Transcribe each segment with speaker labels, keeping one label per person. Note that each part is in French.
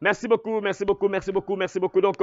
Speaker 1: Merci beaucoup, merci beaucoup, merci beaucoup, merci beaucoup. Donc,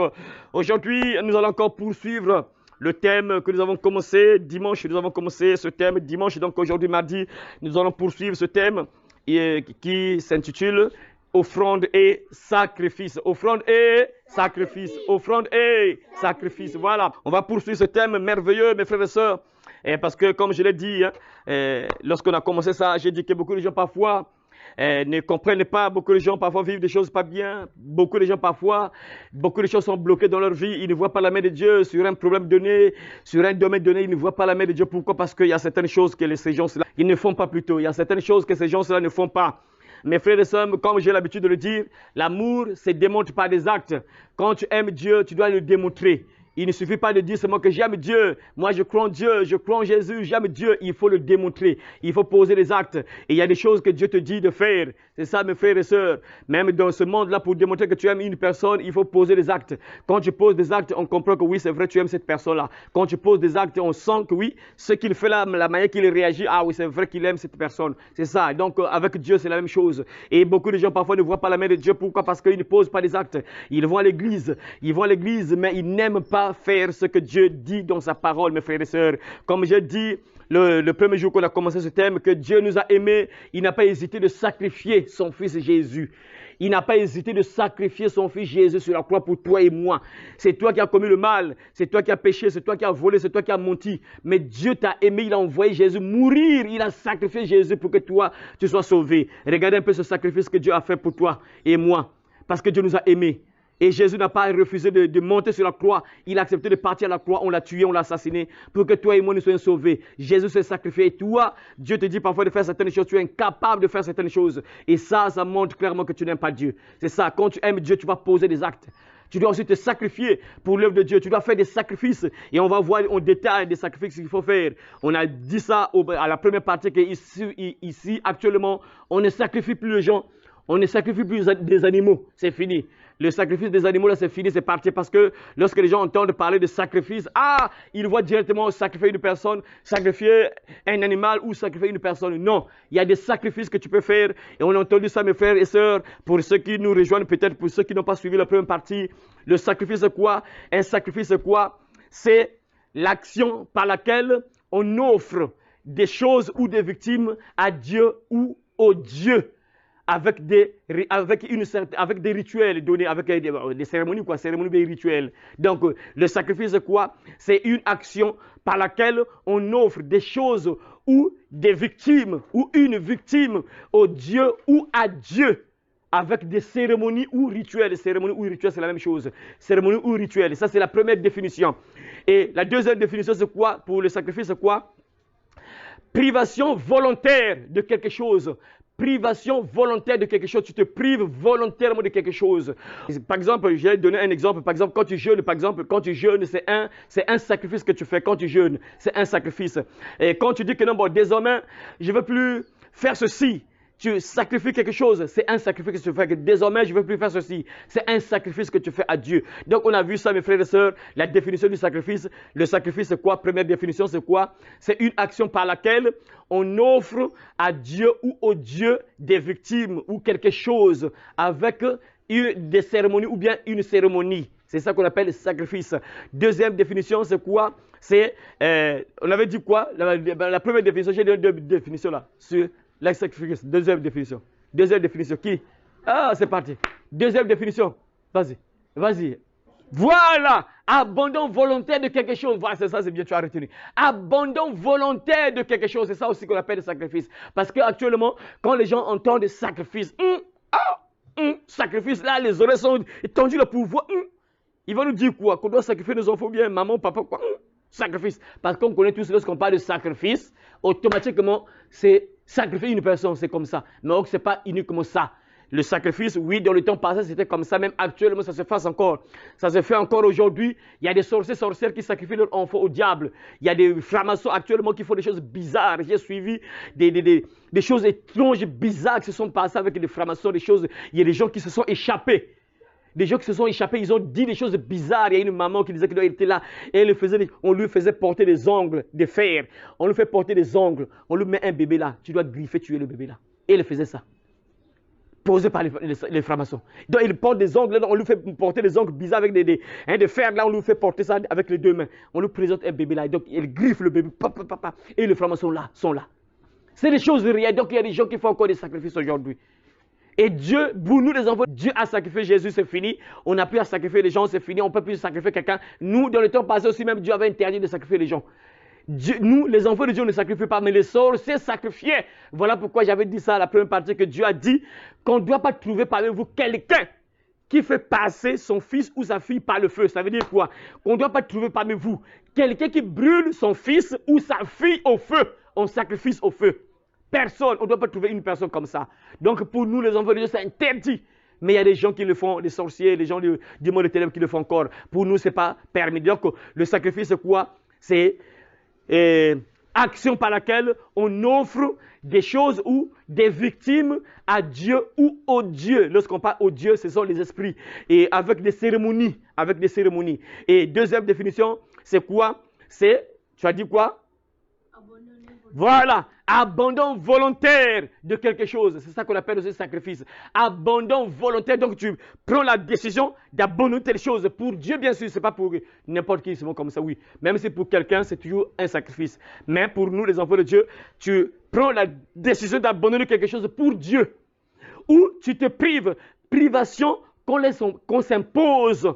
Speaker 1: aujourd'hui, nous allons encore poursuivre le thème que nous avons commencé dimanche. Nous avons commencé ce thème dimanche. Donc, aujourd'hui, mardi, nous allons poursuivre ce thème qui s'intitule Offrande et sacrifice. Offrande et sacrifice. Offrande et sacrifice. Voilà. On va poursuivre ce thème merveilleux, mes frères et sœurs. Et parce que, comme je l'ai dit, hein, lorsqu'on a commencé ça, j'ai dit que beaucoup de gens parfois ne comprennent pas. Beaucoup de gens parfois vivent des choses pas bien. Beaucoup de gens parfois, beaucoup de choses sont bloquées dans leur vie. Ils ne voient pas la main de Dieu sur un problème donné, sur un domaine donné. Ils ne voient pas la main de Dieu. Pourquoi? Parce qu'il y a certaines choses que ces gens-là, ils ne font pas plutôt. Il y a certaines choses que ces gens-là ne font pas. Mes frères et sœurs, comme j'ai l'habitude de le dire, l'amour se démontre par des actes. Quand tu aimes Dieu, tu dois le démontrer. Il ne suffit pas de dire seulement que j'aime Dieu. Moi, je crois en Dieu, je crois en Jésus, j'aime Dieu. Il faut le démontrer. Il faut poser des actes. Et il y a des choses que Dieu te dit de faire. C'est ça, mes frères et sœurs. Même dans ce monde-là, pour démontrer que tu aimes une personne, il faut poser des actes. Quand tu poses des actes, on comprend que oui, c'est vrai, tu aimes cette personne-là. Quand tu poses des actes, on sent que oui, ce qu'il fait là, la manière qu'il réagit, ah oui, c'est vrai qu'il aime cette personne. C'est ça. Donc, avec Dieu, c'est la même chose. Et beaucoup de gens parfois ne voient pas la main de Dieu. Pourquoi? Parce qu'ils ne posent pas des actes. Ils vont à l'église. Ils vont à l'église, mais ils n'aiment pas faire ce que Dieu dit dans sa parole, mes frères et sœurs. Comme j'ai dit le premier jour qu'on a commencé ce thème, que Dieu nous a aimés, il n'a pas hésité de sacrifier son fils Jésus. Il n'a pas hésité de sacrifier son fils Jésus sur la croix pour toi et moi. C'est toi qui as commis le mal, c'est toi qui as péché, c'est toi qui as volé, c'est toi qui as menti. Mais Dieu t'a aimé, il a envoyé Jésus mourir, il a sacrifié Jésus pour que toi, tu sois sauvé. Regardez un peu ce sacrifice que Dieu a fait pour toi et moi, parce que Dieu nous a aimés. Et Jésus n'a pas refusé de monter sur la croix. Il a accepté de partir à la croix. On l'a tué, on l'a assassiné pour que toi et moi nous soyons sauvés. Jésus s'est sacrifié. Et toi, Dieu te dit parfois de faire certaines choses. Tu es incapable de faire certaines choses. Et ça montre clairement que tu n'aimes pas Dieu. C'est ça. Quand tu aimes Dieu, tu vas poser des actes. Tu dois aussi te sacrifier pour l'œuvre de Dieu. Tu dois faire des sacrifices. Et on va voir en détail des sacrifices qu'il faut faire. On a dit ça à la première partie qu'ici, actuellement, on ne sacrifie plus les gens. On ne sacrifie plus des animaux. C'est fini. Le sacrifice des animaux, là, c'est fini, c'est parti. Parce que lorsque les gens entendent parler de sacrifice, ils voient directement sacrifier une personne, sacrifier un animal ou sacrifier une personne. Non, il y a des sacrifices que tu peux faire. Et on a entendu ça, mes frères et sœurs, pour ceux qui nous rejoignent, peut-être pour ceux qui n'ont pas suivi la première partie. Le sacrifice, c'est quoi? Un sacrifice, c'est quoi? C'est l'action par laquelle on offre des choses ou des victimes à Dieu ou au Dieu. Avec des rituels donnés, avec des cérémonies, cérémonies des rituels. Donc, le sacrifice, c'est quoi? C'est une action par laquelle on offre des choses ou des victimes, ou une victime au Dieu ou à Dieu, avec des cérémonies ou rituels. Cérémonies ou rituels, c'est la même chose. Cérémonies ou rituels, ça c'est la première définition. Et la deuxième définition, c'est quoi? Pour le sacrifice, c'est quoi? Privation volontaire de quelque chose. Privation volontaire de quelque chose. Tu te prives volontairement de quelque chose. Par exemple, je vais donner un exemple. Par exemple, quand tu jeûnes, c'est un sacrifice que tu fais. Quand tu jeûnes, c'est un sacrifice. Et quand tu dis que non, bon, désormais, je ne veux plus faire ceci. Tu sacrifies quelque chose, c'est un sacrifice que tu fais. Désormais, je ne veux plus faire ceci. C'est un sacrifice que tu fais à Dieu. Donc, on a vu ça, mes frères et sœurs, la définition du sacrifice. Le sacrifice, c'est quoi? Première définition, c'est quoi? C'est une action par laquelle on offre à Dieu ou au Dieu des victimes ou quelque chose avec des cérémonies ou bien une cérémonie. C'est ça qu'on appelle le sacrifice. Deuxième définition, c'est quoi? C'est, on avait dit quoi? La première définition, j'ai donné deux définitions là, sur le sacrifice. Deuxième définition. Deuxième définition. Qui? C'est parti. Deuxième définition. Vas-y. Vas-y. Voilà. Abandon volontaire de quelque chose. Voilà, c'est ça, c'est bien, tu as retenu. Abandon volontaire de quelque chose. C'est ça aussi qu'on appelle le sacrifice. Parce qu'actuellement, quand les gens entendent sacrifice, sacrifice, là, les oreilles sont tendues le pouvoir. Ils vont nous dire quoi? Qu'on doit sacrifier nos enfants bien, maman, papa, quoi? Sacrifice. Parce qu'on connaît tous, lorsqu'on parle de sacrifice, automatiquement, c'est sacrifier une personne, c'est comme ça. Mais ce n'est pas uniquement ça. Le sacrifice, oui, dans le temps passé, c'était comme ça. Même actuellement, ça se fait encore. Ça se fait encore aujourd'hui. Il y a des sorcières qui sacrifient leurs enfants au diable. Il y a des francs-maçons actuellement qui font des choses bizarres. J'ai suivi des choses étranges, bizarres qui se sont passées avec des francs-maçons. Il y a des gens qui se sont échappés. Des gens qui se sont échappés, ils ont dit des choses bizarres. Il y a une maman qui disait qu'elle était là et on lui faisait porter des ongles de fer. On lui fait porter des ongles. On lui met un bébé là. Tu dois griffer, tuer le bébé là. Et elle faisait ça. posés par les francs-maçons. Donc, il porte des ongles, on lui fait porter des ongles bizarres avec des fers, là, on lui fait porter ça avec les deux mains. On lui présente un bébé là, donc il griffe le bébé, et les francs-maçons là, sont là. C'est des choses réelles, donc il y a des gens qui font encore des sacrifices aujourd'hui. Et Dieu, pour nous les enfants, Dieu a sacrifié Jésus, c'est fini. On n'a plus à sacrifier les gens, c'est fini. On ne peut plus sacrifier quelqu'un. Nous, dans le temps passé aussi, même Dieu avait interdit de sacrifier les gens. Dieu, nous, les enfants de Dieu, ne sacrifient pas, mais les sorciers sacrifiaient. Voilà pourquoi j'avais dit ça à la première partie, que Dieu a dit qu'on ne doit pas trouver parmi vous quelqu'un qui fait passer son fils ou sa fille par le feu. Ça veut dire quoi? Qu'on ne doit pas trouver parmi vous quelqu'un qui brûle son fils ou sa fille au feu, en sacrifice au feu. Personne, on ne doit pas trouver une personne comme ça. Donc pour nous, les enfants de Dieu, c'est interdit. Mais il y a des gens qui le font, des sorciers, les gens du monde des ténèbres qui le font encore. Pour nous, ce n'est pas permis. Donc le sacrifice, c'est quoi? C'est action par laquelle on offre des choses ou des victimes à Dieu ou au Dieu. Lorsqu'on parle au Dieu, ce sont les esprits. Et avec des cérémonies. Avec des cérémonies. Et deuxième définition, c'est quoi? C'est, tu as dit quoi? Voilà, abandon volontaire de quelque chose. C'est ça qu'on appelle aussi sacrifice. Abandon volontaire. Donc tu prends la décision d'abandonner telle chose. Pour Dieu, bien sûr, ce n'est pas pour n'importe qui, c'est comme ça, oui. Même si pour quelqu'un, c'est toujours un sacrifice. Mais pour nous, les enfants de Dieu, tu prends la décision d'abandonner quelque chose pour Dieu. Ou tu te prives. Privation qu'on s'impose.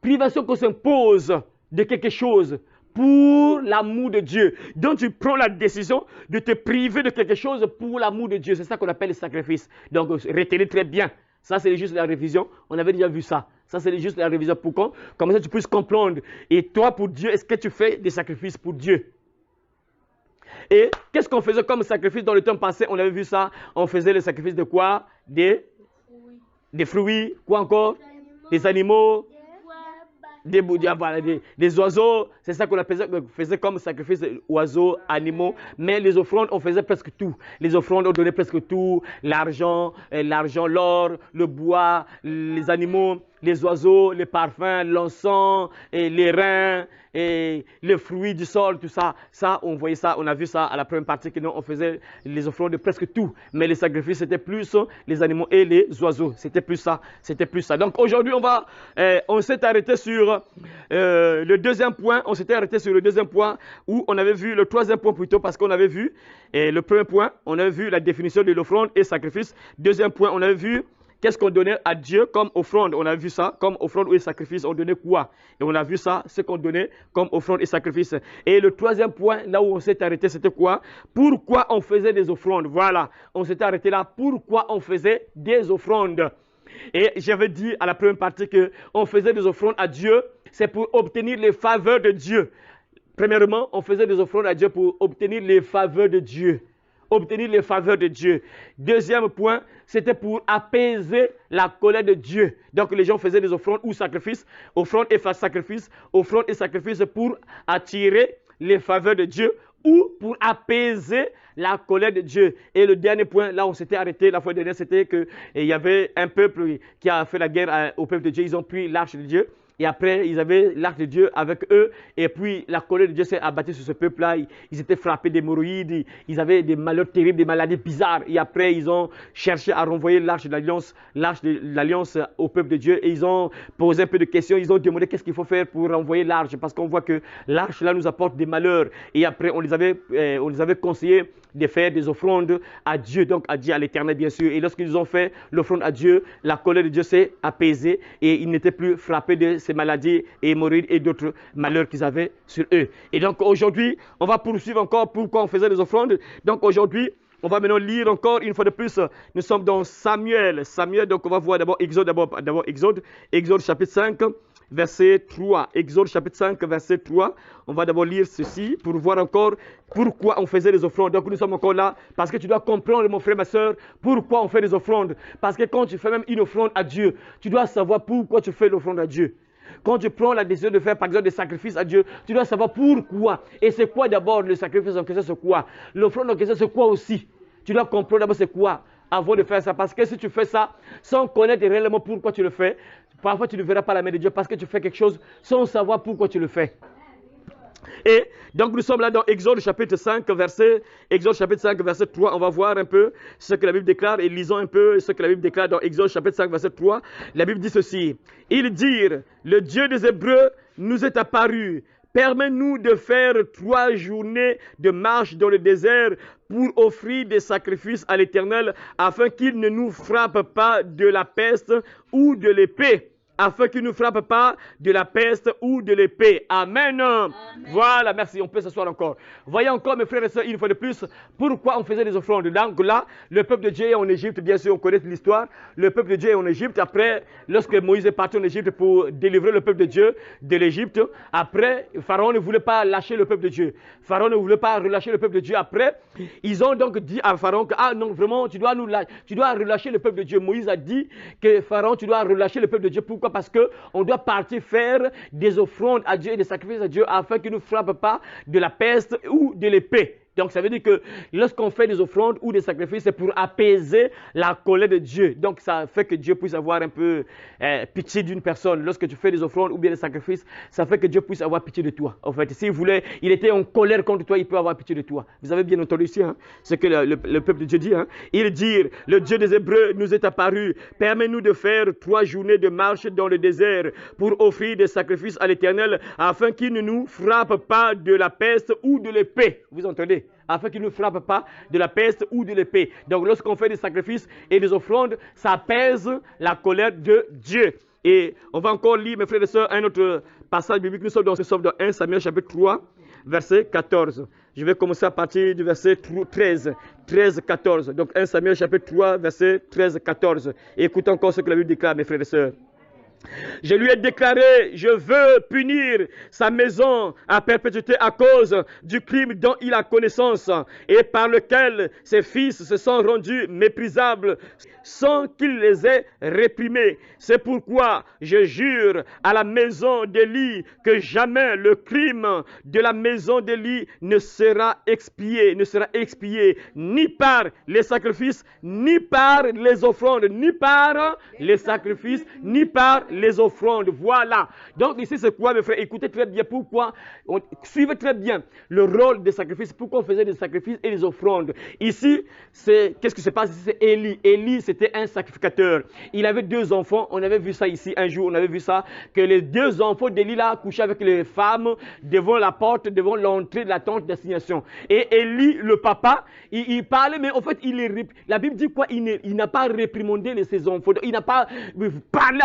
Speaker 1: Privation qu'on s'impose de quelque chose. Pour l'amour de Dieu. Donc tu prends la décision de te priver de quelque chose pour l'amour de Dieu. C'est ça qu'on appelle le sacrifice. Donc retenez très bien. Ça c'est juste la révision. On avait déjà vu ça. Ça c'est juste la révision pour qu'on, comme ça tu puisses comprendre. Et toi pour Dieu, est-ce que tu fais des sacrifices pour Dieu? Et qu'est-ce qu'on faisait comme sacrifice dans le temps passé? On avait vu ça. On faisait le sacrifice de quoi? Des fruits. Quoi encore? Des animaux. Des oiseaux, c'est ça qu'on faisait comme sacrifice, oiseaux, animaux, mais les offrandes, on faisait presque tout. Les offrandes, on donnait presque tout, l'argent, l'or, le bois, les animaux, les oiseaux, les parfums, l'encens, les reins, et les fruits du sol, tout ça. Ça, on voyait ça, on a vu ça à la première partie, que nous, on faisait les offrandes de presque tout. Mais les sacrifices, c'était plus les animaux et les oiseaux. C'était plus ça, c'était plus ça. Donc aujourd'hui, on s'est arrêté sur le deuxième point. On s'était arrêté sur le deuxième point où on avait vu le troisième point plutôt, parce qu'on avait vu le premier point, on avait vu la définition de l'offrande et sacrifice. Deuxième point, on avait vu qu'est-ce qu'on donnait à Dieu comme offrande. On a vu ça, comme offrande et sacrifice, on donnait quoi? Et on a vu ça, ce qu'on donnait comme offrande et sacrifice. Et le troisième point, là où on s'est arrêté, c'était quoi? Pourquoi on faisait des offrandes? Voilà, on s'était arrêté là. Pourquoi on faisait des offrandes? Et j'avais dit à la première partie qu'on faisait des offrandes à Dieu, c'est pour obtenir les faveurs de Dieu. Premièrement, on faisait des offrandes à Dieu pour obtenir les faveurs de Dieu. Obtenir les faveurs de Dieu. Deuxième point, c'était pour apaiser la colère de Dieu. Donc les gens faisaient des offrandes ou sacrifices, offrandes et sacrifices pour attirer les faveurs de Dieu ou pour apaiser la colère de Dieu. Et le dernier point, là où on s'était arrêté la fois dernière, c'était qu'il y avait un peuple qui a fait la guerre au peuple de Dieu. Ils ont pris l'arche de Dieu. Et après, ils avaient l'arche de Dieu avec eux. Et puis, la colère de Dieu s'est abattue sur ce peuple-là. Ils étaient frappés d'hémorroïdes. Ils avaient des malheurs terribles, des maladies bizarres. Et après, ils ont cherché à renvoyer l'arche de l'alliance au peuple de Dieu. Et ils ont posé un peu de questions. Ils ont demandé qu'est-ce qu'il faut faire pour renvoyer l'arche. Parce qu'on voit que l'arche, là, nous apporte des malheurs. Et après, on les avait conseillé de faire des offrandes à Dieu, donc à Dieu, à l'Éternel, bien sûr. Et lorsqu'ils ont fait l'offrande à Dieu, la colère de Dieu s'est apaisée et ils n'étaient plus frappés de ces maladies et hémorroïdes et d'autres malheurs qu'ils avaient sur eux. Et donc aujourd'hui, on va poursuivre encore pourquoi on faisait des offrandes. Donc aujourd'hui, on va maintenant lire encore une fois de plus. Nous sommes dans Samuel. Donc on va voir d'abord Exode. Exode chapitre 5. Verset 3, Exode chapitre 5, verset 3. On va d'abord lire ceci pour voir encore pourquoi on faisait des offrandes. Donc nous sommes encore là parce que tu dois comprendre, mon frère, ma soeur, pourquoi on fait des offrandes. Parce que quand tu fais même une offrande à Dieu, tu dois savoir pourquoi tu fais l'offrande à Dieu. Quand tu prends la décision de faire par exemple des sacrifices à Dieu, tu dois savoir pourquoi. Et c'est quoi d'abord le sacrifice en question, c'est quoi? L'offrande en question, c'est quoi aussi? Tu dois comprendre d'abord c'est quoi avant de faire ça. Parce que si tu fais ça sans connaître réellement pourquoi tu le fais, parfois tu ne verras pas la main de Dieu parce que tu fais quelque chose sans savoir pourquoi tu le fais. Et donc nous sommes là dans Exode chapitre 5, Exode chapitre 5, verset 3. On va voir un peu ce que la Bible déclare et lisons un peu ce que la Bible déclare dans Exode chapitre 5, verset 3. La Bible dit ceci. Ils dirent, le Dieu des Hébreux nous est apparu. Permets-nous de faire 3 journées de marche dans le désert pour offrir des sacrifices à l'Éternel afin qu'il ne nous frappe pas de la peste ou de l'épée. Afin qu'il ne nous frappe pas de la peste ou de l'épée. Amen. Amen. Voilà, merci. On peut s'asseoir encore. Voyez encore, mes frères et sœurs, une fois de plus, pourquoi on faisait des offrandes. Donc là, le peuple de Dieu est en Égypte, bien sûr, on connaît l'histoire. Le peuple de Dieu est en Égypte. Après, lorsque Moïse est parti en Égypte pour délivrer le peuple de Dieu de l'Égypte, après, Pharaon ne voulait pas lâcher le peuple de Dieu. Pharaon ne voulait pas relâcher le peuple de Dieu. Après, ils ont donc dit à Pharaon que, ah non, vraiment, tu dois relâcher le peuple de Dieu. Moïse a dit que Pharaon, tu dois relâcher le peuple de Dieu. Pourquoi? Parce qu'on doit partir faire des offrandes à Dieu et des sacrifices à Dieu afin qu'il ne nous frappe pas de la peste ou de l'épée. Donc ça veut dire que lorsqu'on fait des offrandes ou des sacrifices, c'est pour apaiser la colère de Dieu. Donc ça fait que Dieu puisse avoir un peu pitié d'une personne. Lorsque tu fais des offrandes ou bien des sacrifices, ça fait que Dieu puisse avoir pitié de toi. En fait, s'il voulait, il était en colère contre toi, il peut avoir pitié de toi. Vous avez bien entendu ici, hein, ce que le peuple de Dieu dit. Hein. Ils dirent, le Dieu des Hébreux nous est apparu. Permets-nous de faire 3 journées de marche dans le désert pour offrir des sacrifices à l'Éternel afin qu'il ne nous frappe pas de la peste ou de l'épée. Vous entendez? Afin qu'il ne nous frappe pas de la peste ou de l'épée. Donc lorsqu'on fait des sacrifices et des offrandes, ça apaise la colère de Dieu. Et on va encore lire, mes frères et sœurs, un autre passage biblique. Nous sommes dans 1 Samuel chapitre 3, verset 14. Je vais commencer à partir du verset 13, 14. Donc 1 Samuel chapitre 3, verset 13, 14. Et écoutez encore ce que la Bible déclare, mes frères et sœurs. Je lui ai déclaré, je veux punir sa maison à perpétuité à cause du crime dont il a connaissance et par lequel ses fils se sont rendus méprisables sans qu'il les ait réprimés. C'est pourquoi je jure à la maison d'Élie que jamais le crime de la maison d'Élie ne sera expié ni par les sacrifices, ni par les offrandes, ni par les sacrifices, ni par les offrandes. Voilà. Donc ici c'est quoi, mes frères? Écoutez très bien pourquoi, suivez très bien le rôle des sacrifices, pourquoi on faisait des sacrifices et des offrandes. Ici, qu'est-ce qui se passe? Ici, c'est Élie. Élie, c'était un sacrificateur. Il avait 2 enfants. On avait vu ça ici un jour. On avait vu ça, que les 2 enfants d'Élie là couchaient avec les femmes devant la porte, devant l'entrée de la tente d'assignation. Et Élie, le papa, il parlait, mais en fait, la Bible dit quoi? Il n'a pas réprimandé ses enfants. Il n'a pas parlé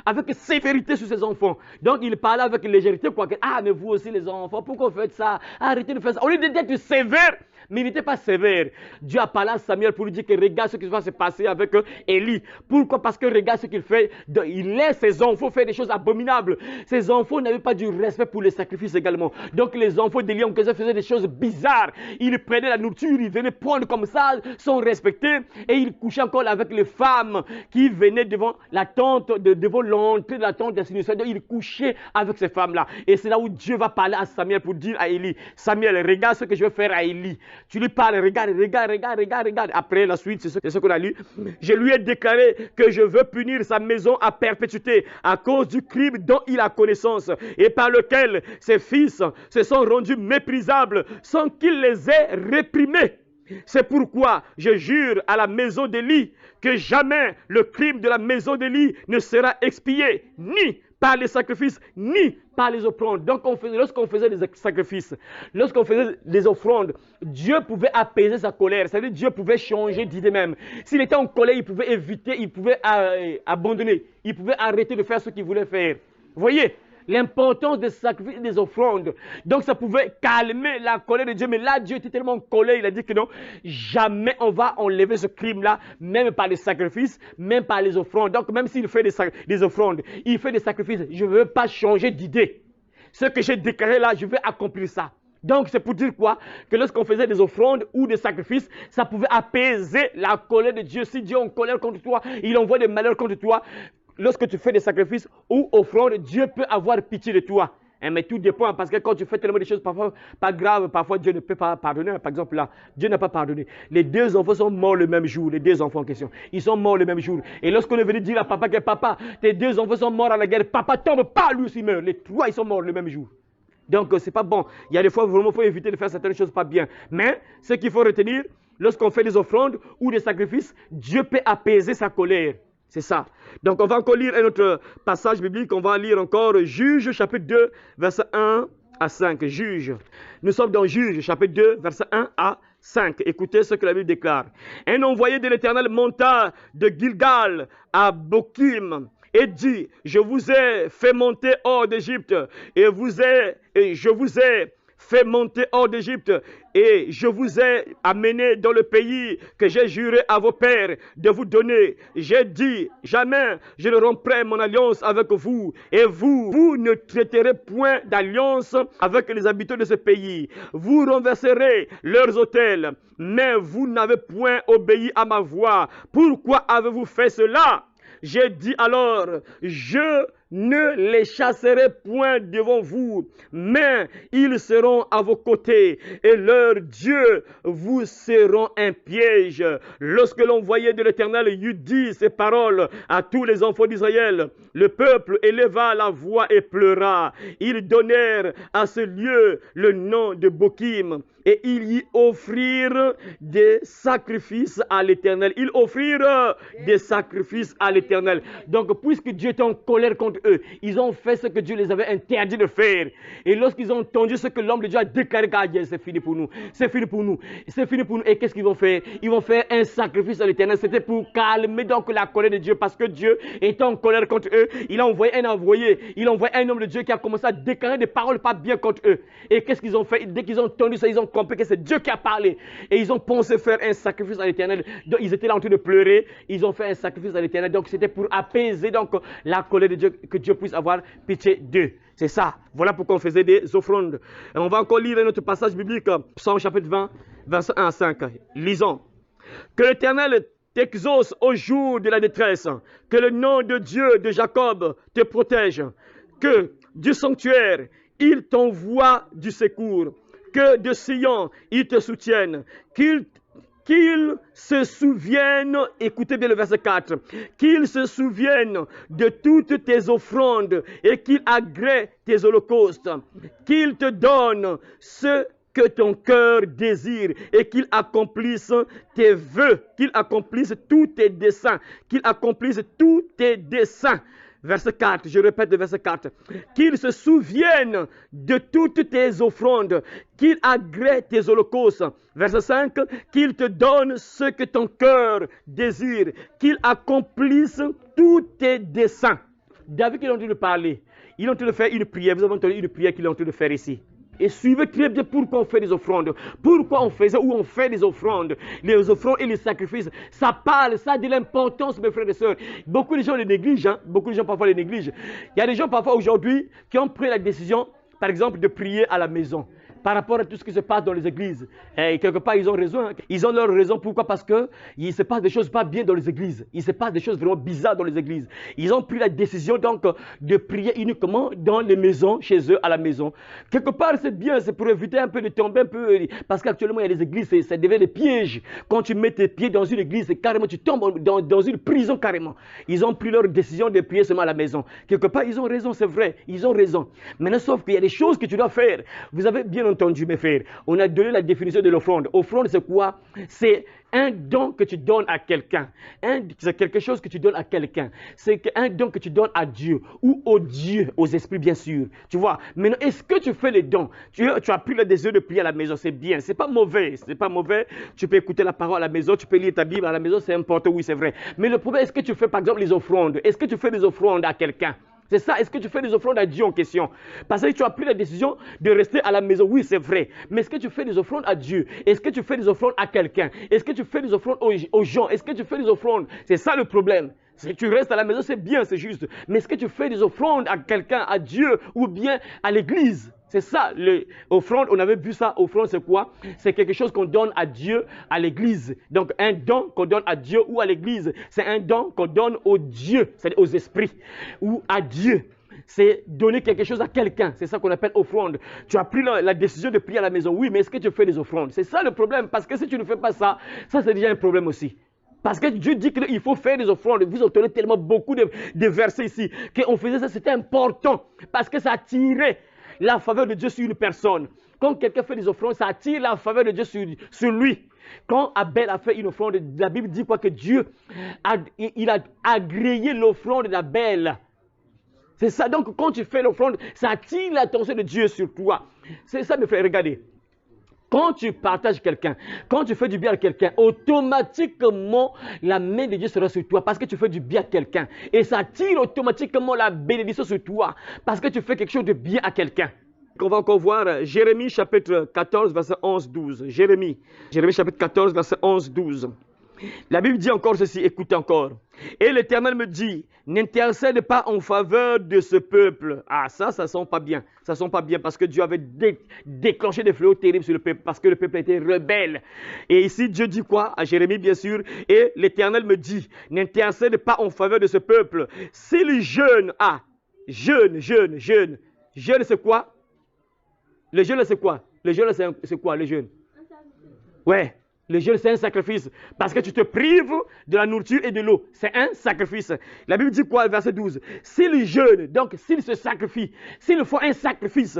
Speaker 1: avec sévérité sur ses enfants. Donc, il parlait avec légèreté. Quoi, ah, mais vous aussi les enfants, pourquoi vous faites ça? Arrêtez de faire ça. Au lieu d'être sévère, mais il n'était pas sévère. Dieu a parlé à Samuel pour lui dire que regarde ce qui va se passer avec Élie. Pourquoi? Parce que regarde ce qu'il fait. Il laisse ses enfants faire des choses abominables. Ses enfants n'avaient pas du respect pour les sacrifices également. Donc les enfants d'Élie faisaient des choses bizarres. Ils prenaient la nourriture, ils venaient prendre comme ça, sans respecter. Et ils couchaient encore avec les femmes qui venaient devant la tente, devant l'entrée de la tente d'assignation. Ils couchaient avec ces femmes-là. Et c'est là où Dieu va parler à Samuel pour dire à Élie, Samuel, regarde ce que je vais faire à Élie. Tu lui parles, regarde. Après la suite, c'est ce qu'on a lu. Je lui ai déclaré que je veux punir sa maison à perpétuité à cause du crime dont il a connaissance et par lequel ses fils se sont rendus méprisables sans qu'il les ait réprimés. C'est pourquoi je jure à la maison d'Élie que jamais le crime de la maison d'Élie ne sera expié, ni par les sacrifices, ni par les offrandes. Donc, lorsqu'on faisait des sacrifices, lorsqu'on faisait des offrandes, Dieu pouvait apaiser sa colère. C'est-à-dire Dieu pouvait changer d'idée même. S'il était en colère, il pouvait éviter, il pouvait abandonner, il pouvait arrêter de faire ce qu'il voulait faire. Vous voyez l'importance des sacrifices et des offrandes. Donc ça pouvait calmer la colère de Dieu. Mais là, Dieu était tellement en colère, il a dit que non, jamais on va enlever ce crime-là, même par les sacrifices, même par les offrandes. Donc même s'il fait des offrandes, il fait des sacrifices, je ne veux pas changer d'idée. Ce que j'ai déclaré là, je vais accomplir ça. Donc c'est pour dire quoi? Que lorsqu'on faisait des offrandes ou des sacrifices, ça pouvait apaiser la colère de Dieu. Si Dieu est en colère contre toi, il envoie des malheurs contre toi. Lorsque tu fais des sacrifices ou offrandes, Dieu peut avoir pitié de toi. Mais tout dépend, parce que quand tu fais tellement de choses parfois pas graves, parfois Dieu ne peut pas pardonner. Par exemple là, Dieu n'a pas pardonné. Les 2 enfants sont morts le même jour, les 2 enfants en question. Ils sont morts le même jour. Et lorsqu'on est venu dire à papa que papa, tes 2 enfants sont morts à la guerre, papa tombe pas, lui aussi meurt. Les 3, ils sont morts le même jour. Donc, c'est pas bon. Il y a des fois, vraiment, il faut éviter de faire certaines choses pas bien. Mais, ce qu'il faut retenir, lorsqu'on fait des offrandes ou des sacrifices, Dieu peut apaiser sa colère. C'est ça. Donc, on va encore lire un autre passage biblique. On va lire encore Juge, chapitre 2, verset 1 à 5. Juge. Nous sommes dans Juge, chapitre 2, verset 1 à 5. Écoutez ce que la Bible déclare. Un envoyé de l'Éternel monta de Gilgal à Bokim et dit, je vous ai fait monter hors d'Égypte et je vous ai fait monter hors d'Égypte et je vous ai amené dans le pays que j'ai juré à vos pères de vous donner. J'ai dit, jamais je ne romprai mon alliance avec vous et vous ne traiterez point d'alliance avec les habitants de ce pays. Vous renverserez leurs autels, mais vous n'avez point obéi à ma voix. Pourquoi avez-vous fait cela? J'ai dit alors, je ne les chasserai point devant vous, mais ils seront à vos côtés, et leurs dieux vous seront un piège. Lorsque l'envoyé de l'Éternel eut dit ces paroles à tous les enfants d'Israël, le peuple éleva la voix et pleura. Ils donnèrent à ce lieu le nom de Bokim, et ils y offrirent des sacrifices à l'Éternel. Ils offrirent des sacrifices à l'Éternel. Donc, puisque Dieu était en colère contre eux, ils ont fait ce que Dieu les avait interdit de faire. Et lorsqu'ils ont entendu ce que l'homme de Dieu a déclaré, c'est fini pour nous. C'est fini pour nous. C'est fini pour nous. Et qu'est-ce qu'ils vont faire? Ils vont faire un sacrifice à l'Éternel. C'était pour calmer donc la colère de Dieu. Parce que Dieu était en colère contre eux. Il a envoyé un envoyé. Il a envoyé un homme de Dieu qui a commencé à déclarer des paroles pas bien contre eux. Et qu'est-ce qu'ils ont fait? Dès qu'ils ont entendu ça, ils ont compris que c'est Dieu qui a parlé. Et ils ont pensé faire un sacrifice à l'Éternel. Donc ils étaient là en train de pleurer. Ils ont fait un sacrifice à l'Éternel. Donc c'était pour apaiser donc la colère de Dieu, que Dieu puisse avoir pitié d'eux. C'est ça. Voilà pourquoi on faisait des offrandes. Et on va encore lire un autre passage biblique, Psaume chapitre 20, verset 1 à 5. Lisons. Que l'Éternel t'exauce au jour de la détresse. Que le nom de Dieu de Jacob te protège. Que du sanctuaire, il t'envoie du secours. Que de Sion, il te soutienne. Qu'il se souvienne, écoutez bien le verset 4, qu'il se souvienne de toutes tes offrandes et qu'il agrée tes holocaustes, qu'il te donne ce que ton cœur désire et qu'il accomplisse tes vœux, qu'il accomplisse tous tes desseins, qu'il accomplisse tous tes desseins. Verset 4, je répète le verset 4. Qu'il se souvienne de toutes tes offrandes, qu'il agrée tes holocaustes. Verset 5, qu'il te donne ce que ton cœur désire, qu'il accomplisse tous tes desseins. David, il est en train de parler. Il est en train de faire une prière. Vous avez entendu une prière qu'il est en train de faire ici. Et suivez très bien pourquoi on fait des offrandes. Pourquoi on faisait ou on fait des offrandes. Les offrandes et les sacrifices. Ça parle, ça a de l'importance, mes frères et sœurs. Beaucoup de gens les négligent. Beaucoup de gens parfois les négligent. Il y a des gens parfois aujourd'hui qui ont pris la décision, par exemple, de prier à la maison. Par rapport à tout ce qui se passe dans les églises. Et quelque part, ils ont raison. Ils ont leur raison. Pourquoi? Parce qu'il se passe des choses pas bien dans les églises. Il se passe des choses vraiment bizarres dans les églises. Ils ont pris la décision donc de prier uniquement dans les maisons, chez eux, à la maison. Quelque part, c'est bien. C'est pour éviter un peu de tomber un peu. Parce qu'actuellement, il y a des églises, ça devient des pièges. Quand tu mets tes pieds dans une église, carrément, tu tombes dans une prison carrément. Ils ont pris leur décision de prier seulement à la maison. Quelque part, ils ont raison, c'est vrai. Ils ont raison. Maintenant, sauf qu'il y a des choses que tu dois faire. Vous avez bien entendu, mes frères, on a donné la définition de l'offrande. Offrande, c'est quoi? C'est un don que tu donnes à quelqu'un. C'est quelque chose que tu donnes à quelqu'un. C'est un don que tu donnes à Dieu ou aux dieux, aux esprits, bien sûr. Tu vois? Maintenant, est-ce que tu fais les dons? Tu as pris le désir de prier à la maison, c'est bien. C'est pas mauvais. C'est pas mauvais. Tu peux écouter la parole à la maison, tu peux lire ta Bible à la maison, c'est important, oui, c'est vrai. Mais le problème, est-ce que tu fais, par exemple, les offrandes? Est-ce que tu fais des offrandes à quelqu'un? C'est ça, est-ce que tu fais des offrandes à Dieu en question? Parce que tu as pris la décision de rester à la maison, oui c'est vrai. Mais est-ce que tu fais des offrandes à Dieu? Est-ce que tu fais des offrandes à quelqu'un? Est-ce que tu fais des offrandes aux gens? Est-ce que tu fais des offrandes? C'est ça le problème. Si tu restes à la maison, c'est bien, c'est juste. Mais est-ce que tu fais des offrandes à quelqu'un, à Dieu ou bien à l'église? C'est ça, l'offrande, on avait vu ça, offrande c'est quoi? C'est quelque chose qu'on donne à Dieu, à l'église. Donc un don qu'on donne à Dieu ou à l'église, c'est un don qu'on donne aux dieux, c'est-à-dire aux esprits, ou à Dieu. C'est donner quelque chose à quelqu'un, c'est ça qu'on appelle offrande. Tu as pris la décision de prier à la maison, oui, mais est-ce que tu fais des offrandes? C'est ça le problème, parce que si tu ne fais pas ça, ça c'est déjà un problème aussi. Parce que Dieu dit qu'il faut faire des offrandes. Vous entendez tellement beaucoup de versets ici, qu'on faisait ça, c'était important, parce que ça attirait la faveur de Dieu sur une personne. Quand quelqu'un fait des offrandes, ça attire la faveur de Dieu sur lui. Quand Abel a fait une offrande, la Bible dit quoi? Que Dieu il a agréé l'offrande d'Abel. C'est ça. Donc, quand tu fais l'offrande, ça attire l'attention de Dieu sur toi. C'est ça, mes frères. Regardez. Quand tu partages quelqu'un, quand tu fais du bien à quelqu'un, automatiquement, la main de Dieu sera sur toi parce que tu fais du bien à quelqu'un. Et ça attire automatiquement la bénédiction sur toi parce que tu fais quelque chose de bien à quelqu'un. On va encore voir Jérémie chapitre 14, verset 11-12. Jérémie chapitre 14, verset 11-12. La Bible dit encore ceci, écoutez encore. Et l'Éternel me dit, n'intercède pas en faveur de ce peuple. Ah, ça sent pas bien. Ça sent pas bien parce que Dieu avait déclenché des fléaux terribles sur le peuple, parce que le peuple était rebelle. Et ici, Dieu dit quoi? À Jérémie, bien sûr. Et l'Éternel me dit, n'intercède pas en faveur de ce peuple. S'il jeûne, jeûne, c'est quoi? Le jeûne, c'est quoi? Le jeûne, c'est quoi, le jeûne? Ouais. Le jeûne, c'est un sacrifice. Parce que tu te prives de la nourriture et de l'eau. C'est un sacrifice. La Bible dit quoi, verset 12? S'ils jeûnent, donc s'ils se sacrifient, s'ils font un sacrifice,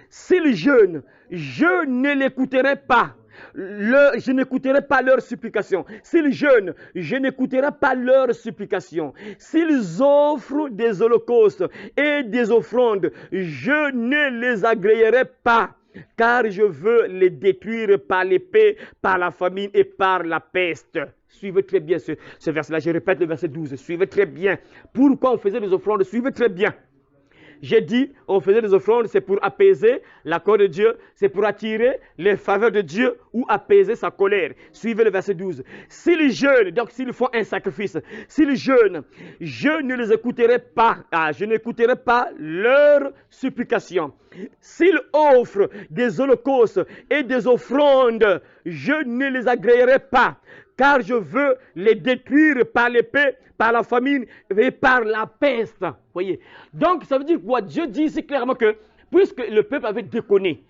Speaker 1: s'ils jeûnent, je ne l'écouterai pas. Je n'écouterai pas leurs supplications. S'ils jeûnent, je n'écouterai pas leurs supplications. S'ils offrent des holocaustes et des offrandes, je ne les agréerai pas. Car je veux les détruire par l'épée, par la famine et par la peste. Suivez très bien ce verset-là. Je répète le verset 12. Suivez très bien. Pourquoi on faisait des offrandes? Suivez très bien. J'ai dit, on faisait des offrandes, c'est pour apaiser la colère de Dieu, c'est pour attirer les faveurs de Dieu ou apaiser sa colère. Suivez le verset 12. S'ils jeûnent, donc s'ils font un sacrifice, s'ils jeûnent, je ne les écouterai pas. Je n'écouterai pas leurs supplications. S'ils offrent des holocaustes et des offrandes, je ne les agréerai pas. Car je veux les détruire par l'épée, par la famine et par la peste. Voyez. Donc, ça veut dire quoi? Dieu dit ici clairement que, puisque le peuple avait déconné,